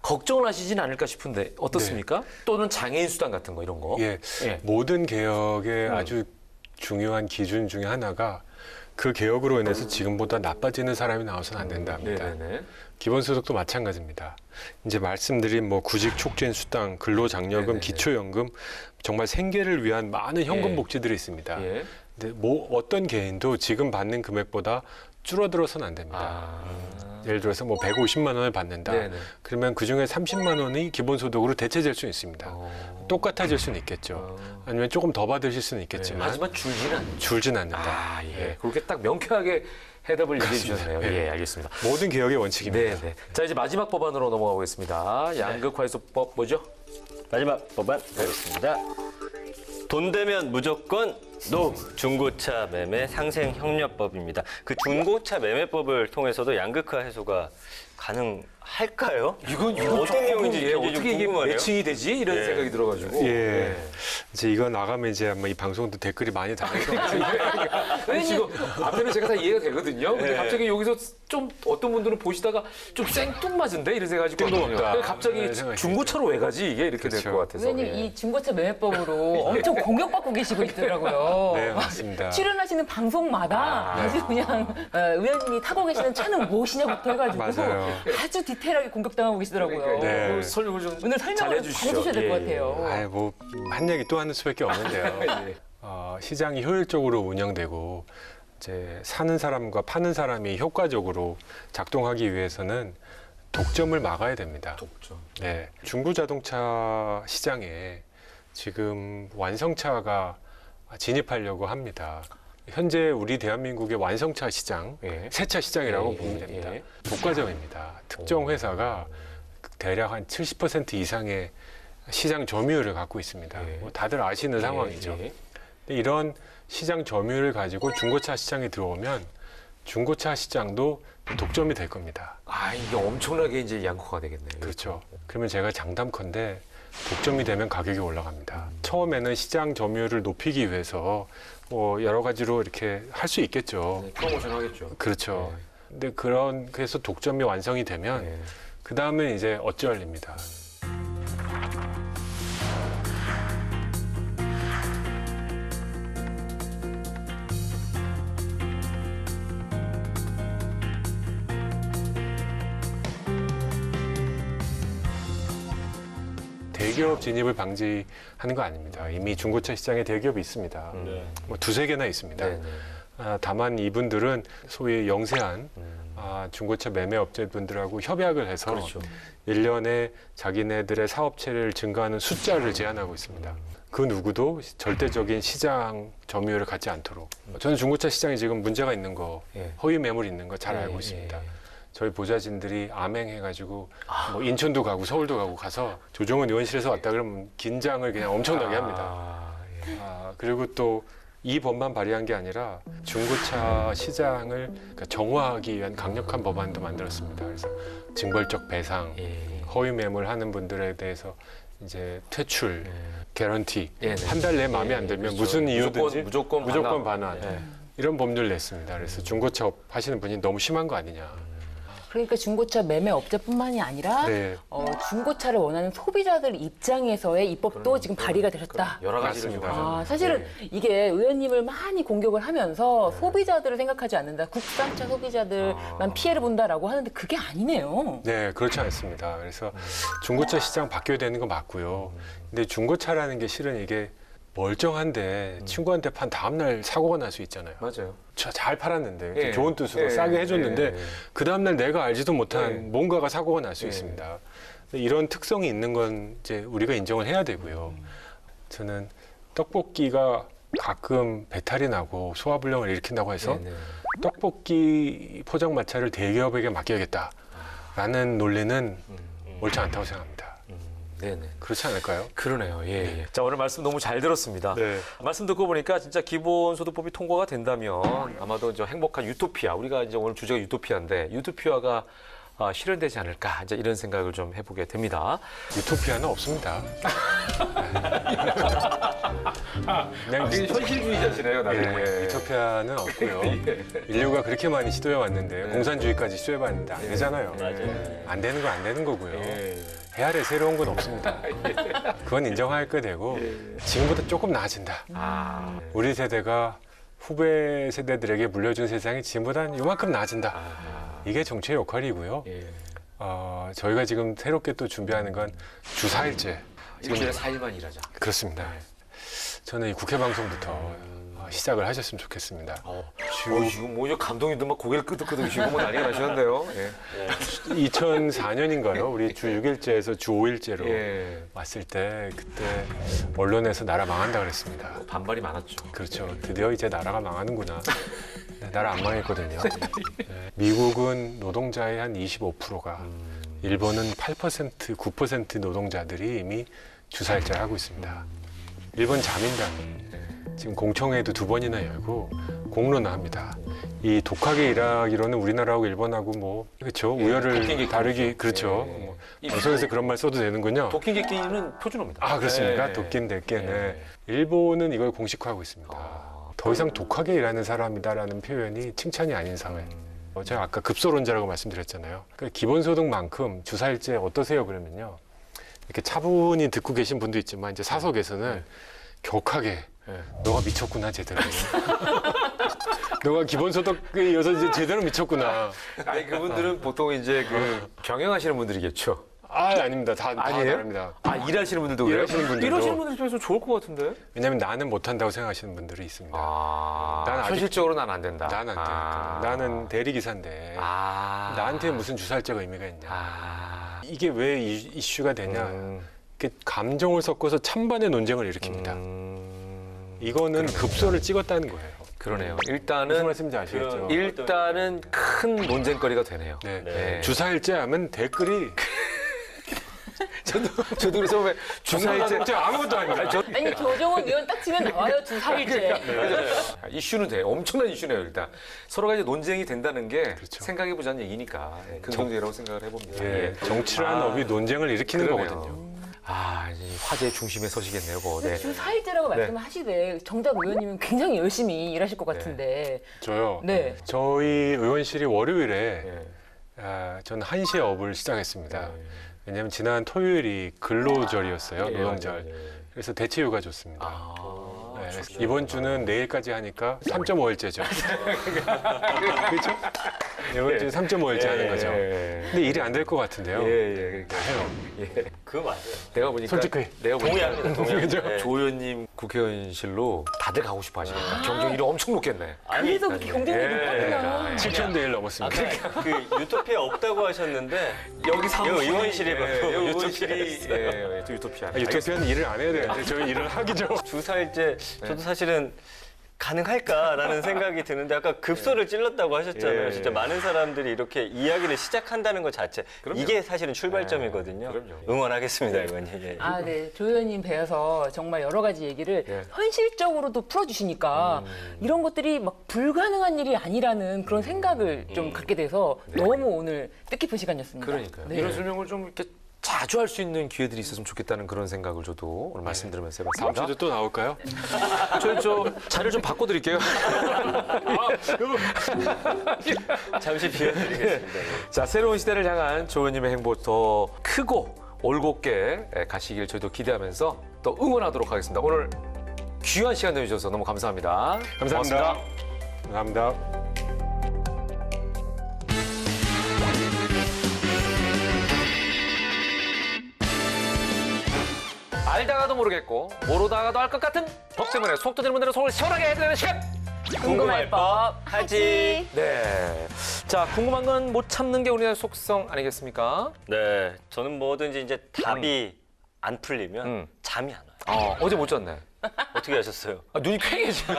걱정을 하시진 않을까 싶은데 어떻습니까? 또는 장애인 수당 같은 거 이런 거. 예. 모든 개혁의 아주 중요한 기준 중에 하나가 그 개혁으로 인해서 지금보다 나빠지는 사람이 나와서는 안 된다 합니다. 네네네. 기본소득도 마찬가지입니다. 이제 말씀드린 뭐 구직 촉진 수당, 근로장려금, 네네네. 기초연금 정말 생계를 위한 많은 현금 예. 복지들이 있습니다. 예. 근데 뭐 어떤 개인도 지금 받는 금액보다 줄어들어서는 안 됩니다. 아. 예를 들어서 뭐 150만 원을 받는다. 네네. 그러면 그중에 30만 원이 기본소득으로 대체될 수 있습니다. 똑같아질 수는 있겠죠. 아니면 조금 더 받으실 수는 있겠지만 하지만 줄지는 않죠. 줄진 않는다. 아, 예. 예. 그렇게 딱 명쾌하게 해답을 얘기해 그렇습니다. 주셨네요. 예. 예, 알겠습니다. 모든 개혁의 원칙입니다. 네. 자, 이제 마지막 법안으로 넘어가 보겠습니다. 양극화해소법 뭐죠? 마지막 법안 보겠습니다. 돈 되면 무조건 노 중고차 매매 상생 협력법입니다. 그 중고차 매매법을 통해서도 양극화 해소가 가능할까요? 이건 어떤 내용인지 예, 굉장히 좀 어떻게 이게 궁금하네요. 매칭이 되지? 이런 예. 생각이 들어가지고. 예. 이제 이거 나가면 이제 아마 이 방송도 댓글이 많이 달릴 것 같아요. 아니, 지금 앞에는 제가 다 이해가 되거든요. 근데 네. 갑자기 여기서 좀 어떤 분들은 보시다가 좀 생뚱맞은데 이런 생각이 뜬금없다. 갑자기 네, 생각이 중고차로 왜 가지? 이게 이렇게 될 그렇죠. 것 같아서. 의원님 예. 이 중고차 매매법으로 엄청 공격받고 계시고 있더라고요. 네, 맞습니다. 출연하시는 방송마다 아주 그냥 의원님이 타고 계시는 차는 무엇이냐부터 해가지고 맞아요. 아주 디테일하게 공격당하고 계시더라고요. 네. 뭐 설명을 좀 오늘 설명을 잘 해주셔야 될 것 같아요. 아이 뭐한 얘기 또 하는 수밖에 없는데요. 예. 시장이 효율적으로 운영되고 이제 사는 사람과 파는 사람이 효과적으로 작동하기 위해서는 독점을 막아야 됩니다. 독점. 네, 중고 자동차 시장에 지금 완성차가 진입하려고 합니다. 현재 우리 대한민국의 완성차 시장, 예. 새차 시장이라고 예, 보면 예, 됩니다. 예. 독과점입니다. 특정 회사가 대략 한 70% 이상의 시장 점유율을 갖고 있습니다. 예. 뭐 다들 아시는 상황이죠. 예. 근데 이런 시장 점유율을 가지고 중고차 시장에 들어오면 중고차 시장도 독점이 될 겁니다. 아, 이게 엄청나게 이제 양극화가 되겠네요. 그렇죠. 그러면 제가 장담컨대 독점이 되면 가격이 올라갑니다. 처음에는 시장 점유율을 높이기 위해서 뭐 여러 가지로 이렇게 할 수 있겠죠. 네, 프로모션 하겠죠. 그렇죠. 근데 그래서 독점이 완성이 되면 예. 그 다음에 이제 어찌할립니다. 대기업 진입을 방지하는 거 아닙니다. 이미 중고차 시장에 대기업이 있습니다. 뭐 두세 개나 있습니다. 네, 네. 다만 이분들은 소위 영세한 중고차 매매 업체분들하고 협약을 해서 그렇죠. 1년에 자기네들의 사업체를 증가하는 숫자를 제한하고 있습니다. 그 누구도 절대적인 시장 점유율을 갖지 않도록. 저는 중고차 시장에 지금 문제가 있는 거, 예. 허위 매물 있는 거 잘 예, 알고 예, 있습니다. 예. 저희 보좌진들이 암행해가지고 뭐 인천도 가고 서울도 가고 가서 조정은 의원실에서 왔다 그러면 긴장을 그냥 엄청나게 합니다. 예. 그리고 또 이 법만 발의한 게 아니라 중고차 시장을 그러니까 정화하기 위한 강력한 법안도 만들었습니다. 그래서 징벌적 배상, 예. 허위 매물 하는 분들에 대해서 이제 퇴출, 개런티 예, 네. 한 달 내에 마음에 안 들면 그렇죠. 무슨 이유든지 무조건 반환. 예. 이런 법률을 냈습니다. 그래서 중고차 하시는 분이 너무 심한 거 아니냐. 그러니까 중고차 매매 업체뿐만이 아니라 네. 중고차를 원하는 소비자들 입장에서의 입법도 지금 발의가 되셨다. 여러 가지를 좀 맞습니다. 하셨네요. 사실은 이게 의원님을 많이 공격을 하면서 소비자들을 생각하지 않는다. 국산차 소비자들만 피해를 본다라고 하는데 그게 아니네요. 네, 그렇지 않습니다. 그래서 중고차 시장 바뀌어야 되는 거 맞고요. 근데 중고차라는 게 실은 이게 멀쩡한데 친구한테 판 다음날 사고가 날 수 있잖아요. 맞아요. 잘 팔았는데 예. 좋은 뜻으로 예. 싸게 해줬는데 예. 그 다음날 내가 알지도 못한 예. 뭔가가 사고가 날 수 예. 있습니다. 이런 특성이 있는 건 이제 우리가 인정을 해야 되고요. 저는 떡볶이가 가끔 배탈이 나고 소화불량을 일으킨다고 해서 네, 네. 떡볶이 포장마차를 대기업에게 맡겨야겠다라는 논리는 옳지 않다고 생각합니다. 네네. 그렇지 않을까요? 그러네요. 예, 예. 자, 오늘 말씀 너무 잘 들었습니다. 네. 말씀 듣고 보니까 진짜 기본소득법이 통과가 된다면 아마도 저 행복한 유토피아, 우리가 이제 오늘 주제가 유토피아인데 유토피아가 실현되지 않을까 이제 이런 생각을 좀 해보게 됩니다. 유토피아는 없습니다. 그냥 현실주의자시네요, 예, 유토피아는 없고요. 인류가 그렇게 많이 시도해 왔는데 공산주의까지 시도해봤는데 안 되잖아요. 맞아요. 안 되는 건 안 되는 거고요. 예. 해 아래 새로운 건 없습니다. 그건 인정할 거 되고 지금보다 조금 나아진다. 아, 우리 세대가 후배 세대들에게 물려준 세상이 지금보다는 이만큼 나아진다. 이게 정치의 역할이고요. 예. 저희가 지금 새롭게 또 준비하는 건 주 4일제. 일주일에 4일만 일하자. 그렇습니다. 저는 이 국회 방송부터 시작을 하셨으면 좋겠습니다. 지금 뭐 감독님도 막 고개를 끄덕끄덕이시고 뭐 난리가 나셨는데요. 예. 2004년인가요? 우리 주 6일제에서 주 5일제로 예. 왔을 때 그때 언론에서 나라 망한다 그랬습니다. 반발이 많았죠. 그렇죠. 드디어 이제 나라가 망하는구나. 네, 나라 안 망했거든요. 네, 미국은 노동자의 한 25%가 일본은 8%, 9% 노동자들이 이미 주 4일제를 하고 있습니다. 일본 자민당이 지금 공청회도 2번이나 열고 공론화 합니다. 이 독하게 일하기로는 우리나라하고 일본하고 뭐 그렇죠. 우열을 독행객 다르기 그렇죠. 예. 뭐 방송에서 그런 말 써도 되는군요. 독킹객기는 표준어입니다. 아 그렇습니까? 예. 독긴 될게. 예. 네. 일본은 이걸 공식화하고 있습니다. 더 이상 독하게 일하는 사람이다라는 표현이 칭찬이 아닌 사회. 제가 아까 급소론자라고 말씀드렸잖아요. 그러니까 기본소득만큼 주 4일제 어떠세요? 그러면요. 이렇게 차분히 듣고 계신 분도 있지만 이제 사석에서는 격하게 너가 미쳤구나 제대로. 너가 기본소득에 이어서 이제 제대로 미쳤구나. 아니 그분들은 보통 이제 그 경영하시는 분들이겠죠. 아닙니다. 다 아니에요? 다릅니다. 아 일하시는 분들도 그래요? 일하시는 분들도. 일하시는 분들 중에서 좋을 것 같은데. 왜냐하면 나는 못한다고 생각하시는 분들이 있습니다. 난 아직- 현실적으로 난 안 된다. 나는 안 되니까. 나는 대리기사인데 나한테 무슨 주사일제가 의미가 있냐. 이게 왜 이슈가 되냐. 이렇게 감정을 섞어서 찬반의 논쟁을 일으킵니다. 이거는 급소를 찍었다는 거예요. 그러네요. 무슨 일단은 말씀인지 아시겠죠? 일단은 큰 논쟁거리가 되네요. 네. 네. 주사일제 하면 댓글이 저도 그래서 왜 주사일제 아무것도 아닙니다. 아니 조정원 의원 딱 치면 나와요 주 4일제. 이슈는 돼요. 엄청난 이슈네요. 일단 서로가 이제 논쟁이 된다는 게 그렇죠. 생각해 보자는 얘기니까 긍정적이라고 생각을 해봅니다. 예, 정치라는 업이 논쟁을 일으키는 그러네요. 거거든요. 이제 화제의 중심에 서시겠네요. 그거. 네. 주 4일제라고 말씀을 하시되 정작 의원님은 굉장히 열심히 일하실 것 같은데. 저요. 네. 저희 의원실이 월요일에 네. 저는 1시에 업을 시작했습니다. 왜냐하면 지난 토요일이 근로절이었어요. 노동절. 그래서 대체휴가 줬습니다. 네, 그래서 이번 주는 내일까지 하니까 3.5일제죠. 그렇죠? 이번 주 3.5일제 하는 거죠. 근데 일이 안 될 것 같은데요. 다 해요. 그거 맞아요. 내가 보니까 솔직히 내가 보니까 동의합니다. 네. 조 의원님 국회의원실로 다들 가고 싶어 하시니까 경쟁률이 엄청 높겠네. 그래서 그렇게 경쟁률이 높구나. 7천 대 1 넘었습니다. 아까 그 유토피아 없다고 하셨는데 여기 사무실이 의원실이 바로 여기 유토피아 의원실이 또 유토피아. 유토피아는 일을 안 해야 되는데 저희 일을 하기죠. 주 4일제 저도 사실은 가능할까라는 생각이 드는데 아까 급소를 찔렀다고 하셨잖아요. 예. 진짜 많은 사람들이 이렇게 이야기를 시작한다는 것 자체 그럼요. 이게 사실은 출발점이거든요. 그럼요. 응원하겠습니다, 의원님. 예. 네. 조 의원님 뵈어서 정말 여러 가지 얘기를 현실적으로도 풀어주시니까 이런 것들이 막 불가능한 일이 아니라는 그런 생각을 좀 갖게 돼서 너무 오늘 뜻깊은 시간이었습니다. 그러니까요. 네. 이런 설명을 좀 이렇게 자주 할 수 있는 기회들이 있었으면 좋겠다는 그런 생각을 저도 오늘 말씀 들으면서 다음 해봤습니다. 주도 또 나올까요? 저희 자리를 좀 바꿔드릴게요. 잠시 비워드리겠습니다. 자, 새로운 시대를 향한 조은님의 행보 더 크고 올곧게 가시길 저희도 기대하면서 또 응원하도록 하겠습니다. 오늘 귀한 시간 내주셔서 너무 감사합니다. 감사합니다. 고맙습니다. 감사합니다. 알다가도 모르겠고 모르다가도 알 것 같은 법 때문에 속 터지는 분들은 속을 시원하게 해드리는 시간. 궁금할 법 하지. 네. 자, 궁금한 건 못 참는 게 우리나라 속성 아니겠습니까? 네, 저는 뭐든지 이제 답이 안 풀리면 잠이 안 와요. 어제 못 잤네. 어떻게 하셨어요? 눈이 퀭해지고.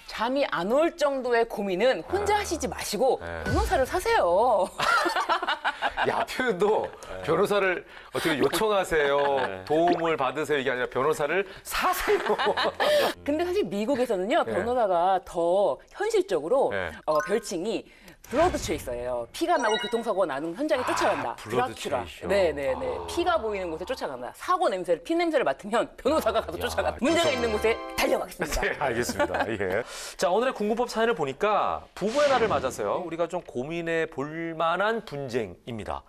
잠이 안 올 정도의 고민은 혼자 하시지 마시고 네. 변호사를 사세요. 야, 표현도 변호사를 어떻게 요청하세요, 도움을 받으세요 이게 아니라 변호사를 사세요. 근데 사실 미국에서는요, 네. 변호사가 더 현실적으로 네. 별칭이 블러드 체이서예요. 피가 나고 교통사고가 나는 현장에 쫓아간다. 블러드 드라큘라. 체이서. 네네네. 피가 보이는 곳에 쫓아간다. 사고 냄새를, 피 냄새를 맡으면 변호사가 가서 쫓아간다. 문제가 있는 곳에 달려가겠습니다. 네, 알겠습니다. 예. 자, 오늘의 궁금법 사연을 보니까 부부의 날을 맞아서요. 우리가 좀 고민해 볼 만한 분쟁입니다.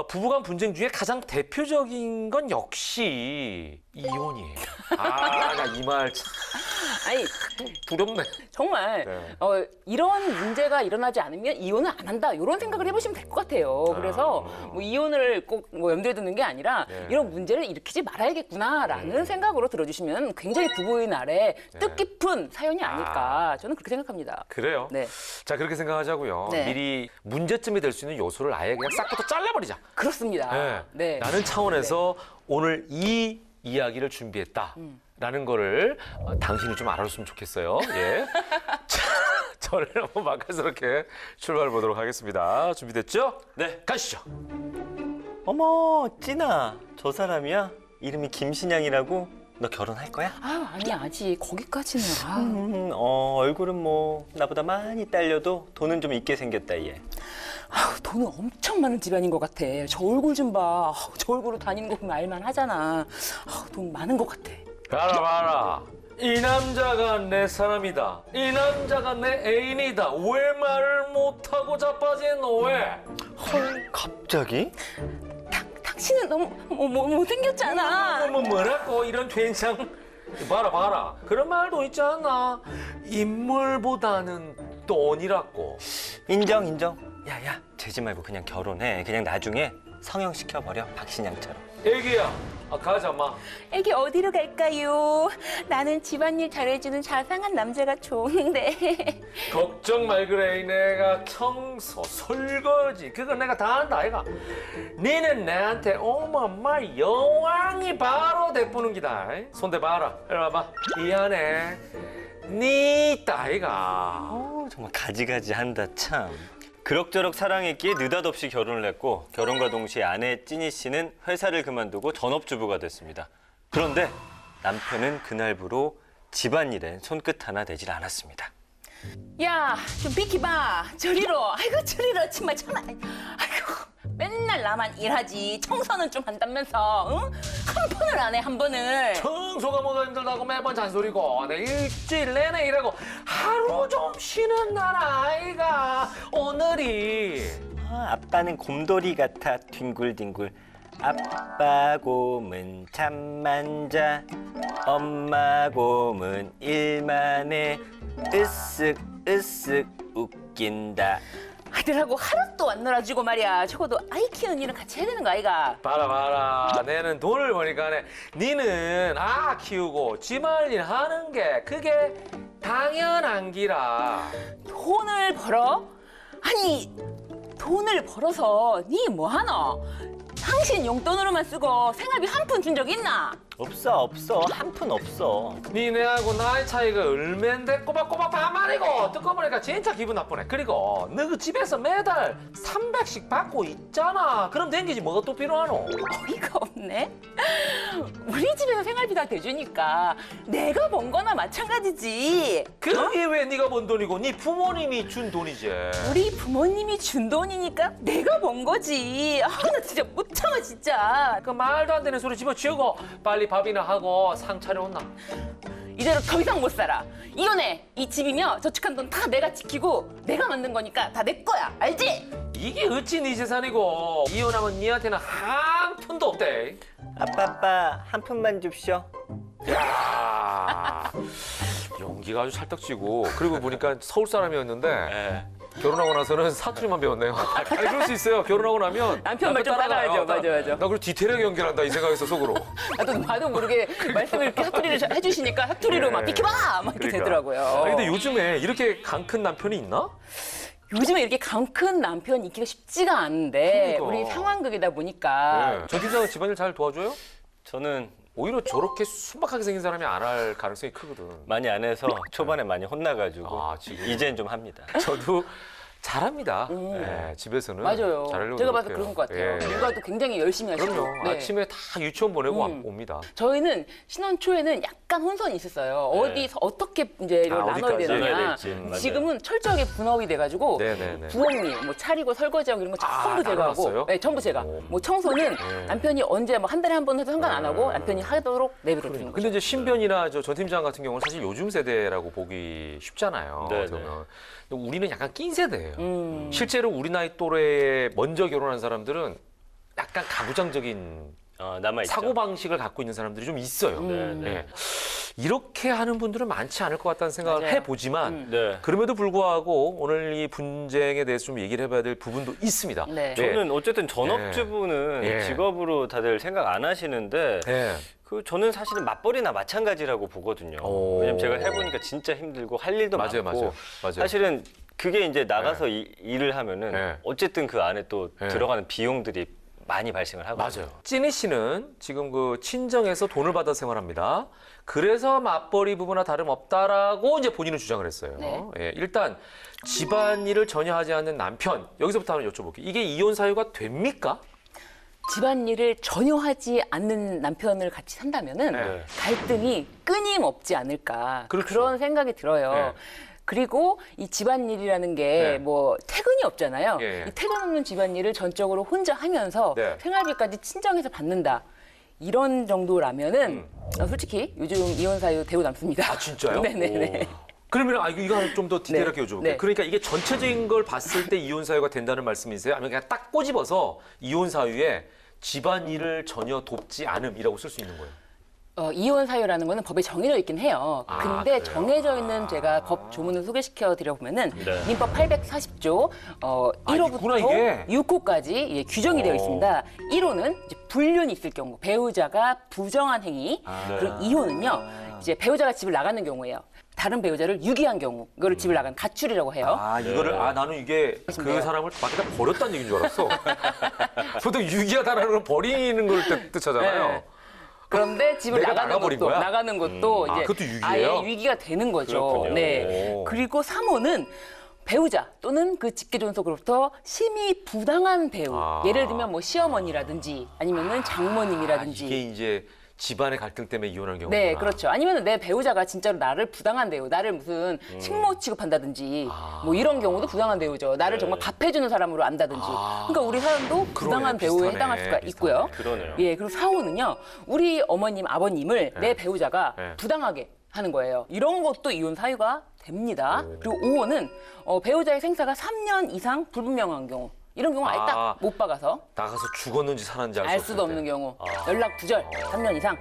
부부간 분쟁 중에 가장 대표적인 건 역시 이혼이에요. 나 이 말 참 아니, 두렵네. 정말 네. 이런 문제가 일어나지 않으면 이혼을 안 한다. 이런 생각을 해보시면 될 것 같아요. 그래서 뭐 이혼을 꼭 뭐 염두에 두는 게 아니라 네. 이런 문제를 일으키지 말아야겠구나라는 생각으로 들어주시면 굉장히 부부의 날에 뜻깊은 사연이 아닐까. 저는 그렇게 생각합니다. 그래요? 네. 자, 그렇게 생각하자고요. 네. 미리 문제점이 될 수 있는 요소를 아예 그냥 싹부터 잘라버리자. 그렇습니다. 네. 라는 차원에서 오늘 이 이야기를 준비했다라는 거를 당신이 좀 알아줬으면 좋겠어요. 예. 자, 저를 한번 맛깔스럽게 출발해 보도록 하겠습니다. 준비됐죠? 네. 가시죠. 어머, 찐아, 저 사람이야? 이름이 김신양이라고? 너 결혼할 거야? 아니 아직 거기까지는. 얼굴은 뭐 나보다 많이 딸려도 돈은 좀 있게 생겼다 얘. 돈은 엄청 많은 집안인 것 같아. 저 얼굴 좀 봐. 저 얼굴로 다니는 거 보면 알만 하잖아. 돈 많은 것 같아. 봐라. 이 남자가 내 사람이다. 이 남자가 내 애인이다. 왜 말을 못하고 자빠지노 왜? 헐, 갑자기? 당신은 너무 못생겼잖아. 뭐라고 이런 된장. 봐라. 그런 말도 있지 않나? 인물보다는 돈이라고. 인정. 야야, 재지 말고 그냥 결혼해. 그냥 나중에 성형시켜버려, 박신양처럼. 애기야, 가자, 마. 애기 어디로 갈까요? 나는 집안일 잘해주는 자상한 남자가 좋은데. 걱정 말 그래. 내가 청소, 설거지 그거 내가 다 한다 아이가. 니는 내한테 어마마 여왕이 바로 대푸는 기다. 손대 봐라. 이리 와봐. 이 안에 니 있다 아이가. 정말 가지가지한다 참. 그럭저럭 사랑했기에 느닷없이 결혼을 했고 결혼과 동시에 아내 찐이 씨는 회사를 그만두고 전업주부가 됐습니다. 그런데 남편은 그날부로 집안일엔 손끝 하나 대질 않았습니다. 야, 좀 비키봐. 저리로. 아이고, 저리로. 정말 참아. 아이고, 맨날 나만 일하지. 청소는 좀 한다면서. 응? 한 번을 안 해, 한 번을. 청소가 뭐가 힘들다고 매번 잔소리고 내 일주일 내내 일하고 하루 좀 쉬는 날 아이가 오늘이. 아빠는 곰돌이 같아 뒹굴뒹굴. 아빠 곰은 잠만 자. 엄마 곰은 일만 해. 으쓱 웃긴다. 아들하고 하루도 안 놀아주고 말이야. 적어도 아이 키우는 일은 같이 해야 되는 거 아이가? 봐라. 내는 돈을 버니까 니는 키우고 집안일 하는 게 그게 당연한 기라. 돈을 벌어? 아니, 돈을 벌어서 니 뭐 하노? 당신 용돈으로만 쓰고 생활비 한 푼 준 적 있나? 없어. 한 푼 없어. 니네하고 나이 차이가 얼만데 꼬박꼬박 반말이고 듣고 보니까 진짜 기분 나쁘네. 그리고 너 그 집에서 매달 300씩 받고 있잖아. 그럼 댕기지 뭐가 또 필요하노? 어이가 없네. 우리 집에서 생활비 다 대주니까 내가 번 거나 마찬가지지. 그게 왜 네가 번 돈이고 네 부모님이 준 돈이지. 우리 부모님이 준 돈이니까 내가 번 거지. 나 진짜 못 참아 진짜. 그 말도 안 되는 소리 집어치우고 빨리 밥이나 하고 상 차려온나. 이대로 더 이상 못 살아. 이혼해. 이 집이며 저축한 돈 다 내가 지키고 내가 만든 거니까 다 내 거야. 알지? 이게 어찌 네 재산이고 이혼하면 니한테는 한 푼도 없대. 아빠 한 푼만 줍쇼. 야 용기가 아주 찰떡지고 그리고 보니까 서울 사람이었는데 네. 결혼하고 나서는 사투리만 배웠네요. 아니 그럴 수 있어요. 결혼하고 나면 남편 말 좀 따라가야죠. 맞아. 나 그걸 디테일하게 연결한다 이 생각에서 속으로. 나도 모르게 말씀을 이렇게 사투리를 해주시니까 사투리로 막 비켜봐! 막 이렇게 되더라고요. 아니, 근데 요즘에 이렇게 강 큰 남편이 있나? 요즘에 이렇게 강 큰 남편 있기가 쉽지가 않은데 그러니까. 우리 상황극이다 보니까 저 팀장은 집안일 잘 도와줘요? 저는 오히려 저렇게 순박하게 생긴 사람이 안 할 가능성이 크거든. 많이 안 해서 초반에 많이 혼나가지고 아, 지금? 이젠 좀 합니다. 저도 잘합니다. 네, 집에서는 맞아요. 잘하려고 제가 봐서 노력해요. 그런 것 같아요. 예. 육아도 굉장히 열심히 하시고. 그럼요. 네. 아침에 다 유치원 보내고 옵니다. 저희는 신혼 초에는 약간 혼선이 있었어요. 어디서 어떻게 이제 이걸 나눠야 어디까지 되느냐. 나눠야 될지. 맞아요. 지금은 철저하게 분업이 돼가지고 네네네. 부엌일, 뭐 차리고 설거지하고 이런 거 전부 제가 나눠놨어요? 하고, 네, 전부 제가. 뭐 청소는 남편이 언제 뭐 한 달에 한 번 해도 상관 안 하고 남편이 하도록 내버려 두는 근데 거죠. 이제 신변이나 전 팀장 같은 경우는 사실 요즘 세대라고 보기 쉽잖아요. 네네. 어떻게 보면. 근데 우리는 약간 낀 세대예요. 음. 실제로 우리 나이 또래에 먼저 결혼한 사람들은 약간 가부장적인 남아있죠. 사고방식을 갖고 있는 사람들이 좀 있어요. 네. 네. 이렇게 하는 분들은 많지 않을 것 같다는 생각을 맞아요. 해보지만 네. 그럼에도 불구하고 오늘 이 분쟁에 대해서 좀 얘기를 해봐야 될 부분도 있습니다. 네. 저는 어쨌든 전업주부는 예. 직업으로 다들 생각 안 하시는데 네. 저는 사실은 맞벌이나 마찬가지라고 보거든요. 오. 왜냐면 제가 해보니까 진짜 힘들고 할 일도 맞아요, 많고 맞아요. 사실은 그게 이제 나가서 일을 하면은 네. 어쨌든 그 안에 또 네. 들어가는 비용들이 많이 발생을 하고 맞아요. 찐이 씨는 지금 그 친정에서 돈을 받아 생활합니다. 그래서 맞벌이 부부나 다름없다라고 이제 본인은 주장을 했어요. 네. 예, 일단 집안일을 전혀 하지 않는 남편 여기서부터 한번 여쭤볼게요. 이게 이혼 사유가 됩니까? 집안일을 전혀 하지 않는 남편을 같이 산다면은 네. 갈등이 끊임없지 않을까 그렇죠. 그런 생각이 들어요. 네. 그리고 이 집안일이라는 게 네. 뭐 퇴근이 없잖아요. 예. 이 퇴근 없는 집안일을 전적으로 혼자 하면서 네. 생활비까지 친정에서 받는다. 이런 정도라면은 솔직히 요즘 이혼 사유 대우 남습니다. 아 진짜요? 네네네. 오. 그러면 이거 좀 더 디테일하게 네. 여쭤볼게요. 네. 그러니까 이게 전체적인 걸 봤을 때 이혼 사유가 된다는 말씀이세요? 아니면 그냥 딱 꼬집어서 이혼 사유에 집안일을 전혀 돕지 않음이라고 쓸 수 있는 거예요? 이혼 사유라는 거는 법에 정해져 있긴 해요. 아, 근데 그래요? 정해져 있는 제가 법 조문을 소개시켜 드려 보면은 네. 민법 840조 있구나, 1호부터 이게? 6호까지 규정이 되어 있습니다. 1호는 이제 불륜이 있을 경우 배우자가 부정한 행위, 그리고 2호는요 이제 배우자가 집을 나가는 경우예요. 다른 배우자를 유기한 경우, 이거를 집을 나간 가출이라고 해요. 이거를 나는 이게 그 사람을 밖에다 버렸다는 얘기인 줄 알았어. 보통 유기하다라는 건 버리는 걸 뜻하잖아요. 네. 그런데 집을 내가 나가는 나가버린 것도 거야? 나가는 것도 이제 그것도 유기예요? 아예 위기가 되는 거죠. 그렇군요. 네. 오. 그리고 3호는 배우자 또는 그 직계 존속으로부터 심히 부당한 배우. 예를 들면 뭐 시어머니라든지 아니면은 장모님이라든지. 이게 이제 집안의 갈등 때문에 이혼한 경우구나. 네, 그렇죠. 아니면 내 배우자가 진짜로 나를 부당한 대우, 나를 무슨 식모 취급한다든지 뭐 이런 경우도 부당한 대우죠. 나를 정말 밥해주는 사람으로 안다든지. 그러니까 우리 사람도 부당한 배우에 비슷하네, 해당할 수가 비슷하네. 있고요. 그러네요. 예, 그리고 4호는요. 우리 어머님, 아버님을 내 배우자가 네. 부당하게 하는 거예요. 이런 것도 이혼 사유가 됩니다. 그리고 5호는 배우자의 생사가 3년 이상 불분명한 경우. 이런 경우 아예 딱 못 박아서 나가서 죽었는지 살았는지 알 수도 없는 경우. 연락 두절 3년 이상.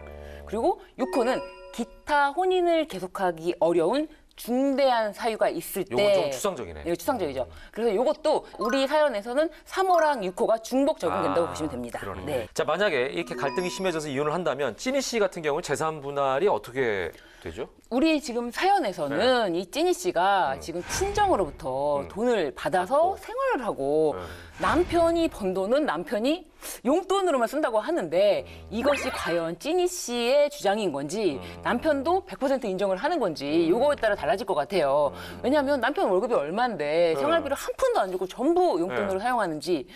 그리고 6호는 기타 혼인을 계속하기 어려운 중대한 사유가 있을 때. 이건 좀 추상적이네. 네, 추상적이죠. 그래서 이것도 우리 사연에서는 3호랑 6호가 중복 적용된다고 보시면 됩니다. 그러네. 네. 자, 만약에 이렇게 갈등이 심해져서 이혼을 한다면 찐이 씨 같은 경우는 재산 분할이 어떻게 되죠? 우리 지금 사연에서는 이 찐이 씨가 지금 친정으로부터 돈을 받아서 생활을 하고 남편이 번 돈은 남편이 용돈으로만 쓴다고 하는데 이것이 과연 찐이 씨의 주장인 건지 남편도 100% 인정을 하는 건지 요거에 따라 달라질 것 같아요. 왜냐하면 남편 월급이 얼마인데 생활비를 한 푼도 안 주고 전부 용돈으로 사용하는지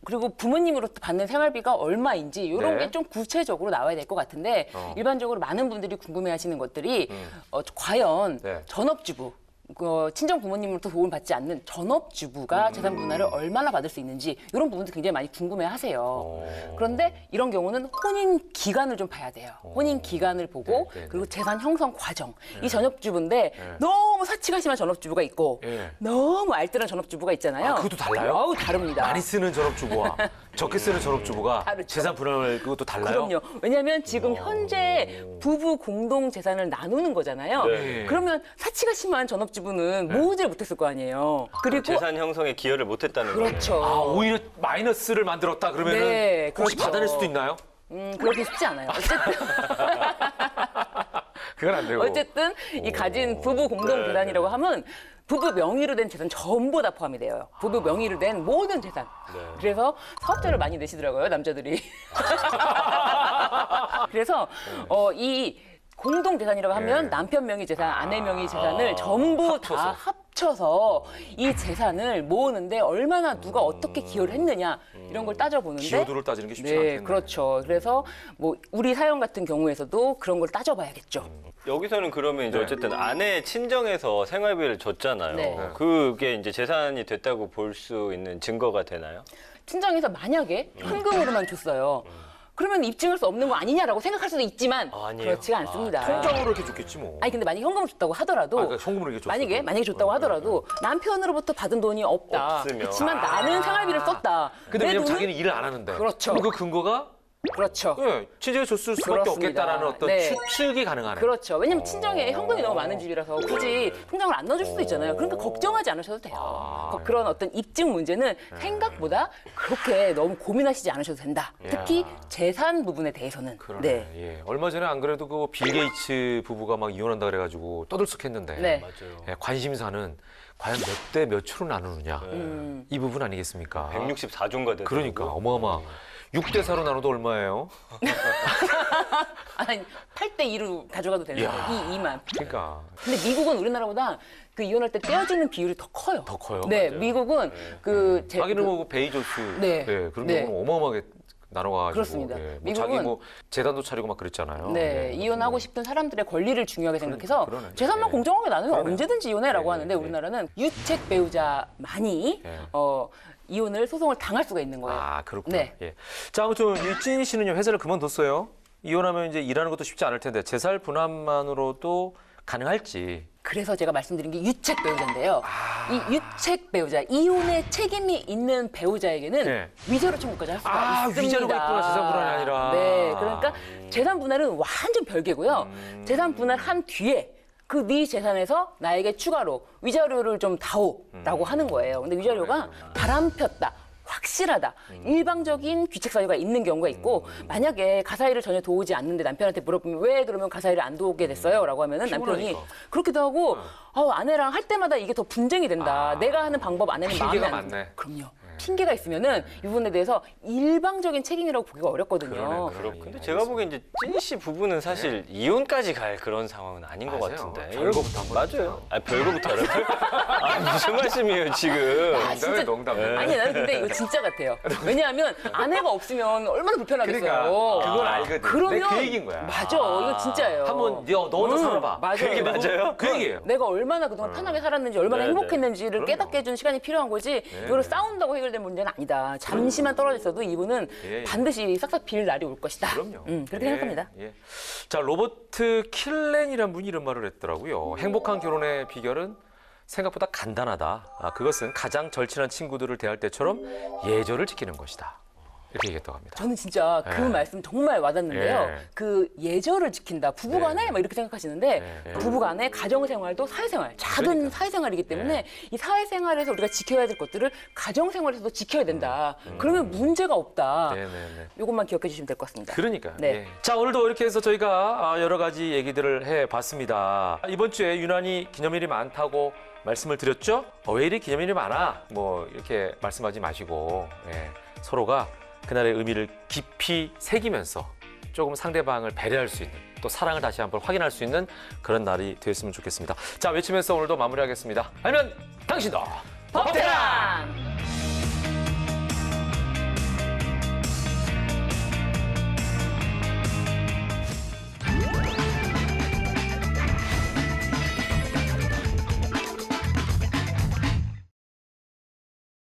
그리고 부모님으로부터 받는 생활비가 얼마인지 이런 네. 게 좀 구체적으로 나와야 될 것 같은데 일반적으로 많은 분들이 궁금해하시는 것들이 과연 네. 전업주부 친정 부모님으로부터 도움을 받지 않는 전업주부가 재산 분할을 얼마나 받을 수 있는지 이런 부분도 굉장히 많이 궁금해하세요. 그런데 이런 경우는 혼인 기간을 좀 봐야 돼요. 혼인 기간을 보고 그리고 재산 형성 과정. 이 전업주부인데 너무 사치가 심한 전업주부가 있고 너무 알뜰한 전업주부가 있잖아요. 아, 그것도 달라요? 어우, 다릅니다. 많이 쓰는 전업주부와 적게 쓰는 전업주부가 다르죠. 재산 분할 그것도 달라요? 그럼요. 왜냐하면 지금 현재 부부 공동 재산을 나누는 거잖아요. 네. 그러면 사치가 심한 전업주부는 모으지를 못했을 거 아니에요. 그리고 재산 형성에 기여를 못했다는 거예요. 그렇죠. 아, 오히려 마이너스를 만들었다 그러면은 네, 혹시 그렇죠. 받아낼 수도 있나요? 그렇게 쉽지 않아요. 어쨌든 그건 안 되고. 어쨌든 이 가진 부부 공동 재산이라고 하면 부부 명의로 된 재산 전부 다 포함이 돼요. 부부 명의로 된 모든 재산. 그래서 사업자를 많이 내시더라고요, 남자들이. 그래서 이 공동 재산이라고 하면 남편 명의 재산, 아내 명의 재산을 전부 다 합쳐서 이 재산을 모으는데 얼마나 누가 어떻게 기여를 했느냐 이런 걸 따져보는데 기여도를 따지는 게 쉽지 네, 않겠네. 그렇죠. 그래서 뭐 우리 사연 같은 경우에서도 그런 걸 따져봐야겠죠. 여기서는 그러면 이제 어쨌든 아내 친정에서 생활비를 줬잖아요. 네. 그게 이제 재산이 됐다고 볼 수 있는 증거가 되나요? 친정에서 만약에 현금으로만 줬어요. 그러면 입증할 수 없는 거 아니냐라고 생각할 수도 있지만 아니에요. 그렇지가 않습니다. 통장으로 이렇게 줬겠지 뭐. 아니 근데 만약에 현금을 줬다고 하더라도 그러니까 현금으로 이렇게 줬어도. 만약에 줬다고 하더라도 남편으로부터 받은 돈이 없다. 없으면. 그렇지만 나는 생활비를 썼다. 근데 내 왜냐면 돈은- 자기는 일을 안 하는데. 그렇죠. 그럼 그 근거가 그렇죠. 예, 친정에 줬을 수밖에 그렇습니다. 없겠다라는 어떤 네. 추측이 가능하네. 그렇죠. 왜냐면 친정에 현금이 너무 많은 집이라서 굳이 통장을 안 넣어줄 수도 있잖아요. 그러니까 걱정하지 않으셔도 돼요. 그런 어떤 입증 문제는 생각보다 그렇게 너무 고민하시지 않으셔도 된다. 특히 재산 부분에 대해서는. 그러네. 네. 예. 얼마 전에 안 그래도 그 빌 게이츠 부부가 막 이혼한다 그래가지고 떠들썩했는데 네. 맞아요. 예, 관심사는 과연 몇 대 몇으로 나누느냐 이 부분 아니겠습니까? 164조인가 되더라고요. 그러니까 어마어마. 6대 4로 나눠도 얼마예요? 아니 8대 2로 가져가도 되는 이야. 거예요. 2만. 그러니까 근데 미국은 우리나라보다 그 이혼할 때 떼어지는 비율이 더 커요. 더 커요. 네, 미국은 그 하기는 뭐 베이조스 네. 그런 네. 경우는 어마어마하게 나눠가지고 그렇습니다. 뭐 미국은- 자기 뭐 재단도 차리고 막 그랬잖아요. 네, 예. 이혼하고 싶은 사람들의 권리를 중요하게 생각해서 그러네. 재산만 네. 공정하게 나누면 그러네요. 언제든지 이혼해라고 네, 하는데 네. 우리나라는 유책 배우자만이 네. 이혼을 소송을 당할 수가 있는 거예요. 아 그렇구나. 네. 예. 자 아무튼 유진 씨는요 회사를 그만뒀어요. 이혼하면 이제 일하는 것도 쉽지 않을 텐데 재산 분할만으로도 가능할지. 그래서 제가 말씀드린 게 유책 배우자인데요. 아. 이 유책 배우자, 이혼의 책임이 있는 배우자에게는 네. 위자료 청구까지 할 수가 아, 있습니다. 위자료가 있구나, 재산 분할이 아니라. 네, 그러니까 재산 분할은 완전 별개고요. 재산 분할한 뒤에 그 네 재산에서 나에게 추가로 위자료를 좀 다오라고 하는 거예요. 근데 위자료가 바람 폈다. 확실하다. 일방적인 귀책 사유가 있는 경우가 있고 만약에 가사일을 전혀 도우지 않는데 남편한테 물어보면 왜 그러면 가사일을 안 도우게 됐어요? 라고 하면은 남편이 피곤하니까. 그렇기도 하고 아내랑 할 때마다 이게 더 분쟁이 된다. 내가 하는 방법 아내는 마음에 핑계가 안 많네. 그럼요. 핑계가 있으면은 이 부분에 대해서 일방적인 책임이라고 보기가 어렵거든요. 그러네. 근데 제가 보기엔 이제 찐 씨 부부는 사실 이혼까지 갈 그런 상황은 아닌 것 맞아요. 같은데. 별거부터 한번 맞아요. 아 별거부터 알아요. 아 무슨 말씀이에요 지금? 농담에 농담. 아니 나는 근데 이거 진짜 같아요. 왜냐하면 아내가 없으면 얼마나 불편하겠어요. 그러니까 그건 알거든. 그러면 내가 그 얘기인 거야. 맞아, 이거 진짜예요. 한번 너 혼자 살아봐. 맞아. 그게 맞아요? 그 얘기예요. 내가 얼마나 그동안 편하게 살았는지 얼마나 네, 행복했는지를 그럼요. 깨닫게 해준 시간이 필요한 거지 이거를 싸운다고 해결된 문제는 아니다. 잠시만 떨어져 있어도 이분은 예, 예. 반드시 싹싹 빌 날이 올 것이다. 그럼요. 그렇게 예, 생각합니다. 예. 자, 로버트 킬렌이라는 분이 이런 말을 했더라고요. 행복한 결혼의 비결은 생각보다 간단하다. 그것은 가장 절친한 친구들을 대할 때처럼 예절을 지키는 것이다. 이렇게 얘기했다고 합니다. 저는 진짜 그 예. 말씀 정말 와닿는데요. 예. 그 예절을 지킨다. 부부간에 막 이렇게 생각하시는데 예. 부부간에 가정생활도 사회생활, 작은 그러니까. 사회생활이기 때문에 이 사회생활에서 우리가 지켜야 될 것들을 가정생활에서도 지켜야 된다. 그러면 문제가 없다. 네네네. 이것만 기억해 주시면 될 것 같습니다. 그러니까. 네. 예. 자, 오늘도 이렇게 해서 저희가 여러 가지 얘기들을 해봤습니다. 이번 주에 유난히 기념일이 많다고 말씀을 드렸죠? 왜 이리 기념일이 많아? 뭐 이렇게 말씀하지 마시고 서로가 그날의 의미를 깊이 새기면서 조금 상대방을 배려할 수 있는 또 사랑을 다시 한번 확인할 수 있는 그런 날이 되었으면 좋겠습니다. 자, 외치면서 오늘도 마무리하겠습니다. 아니면 당신도 법대랑!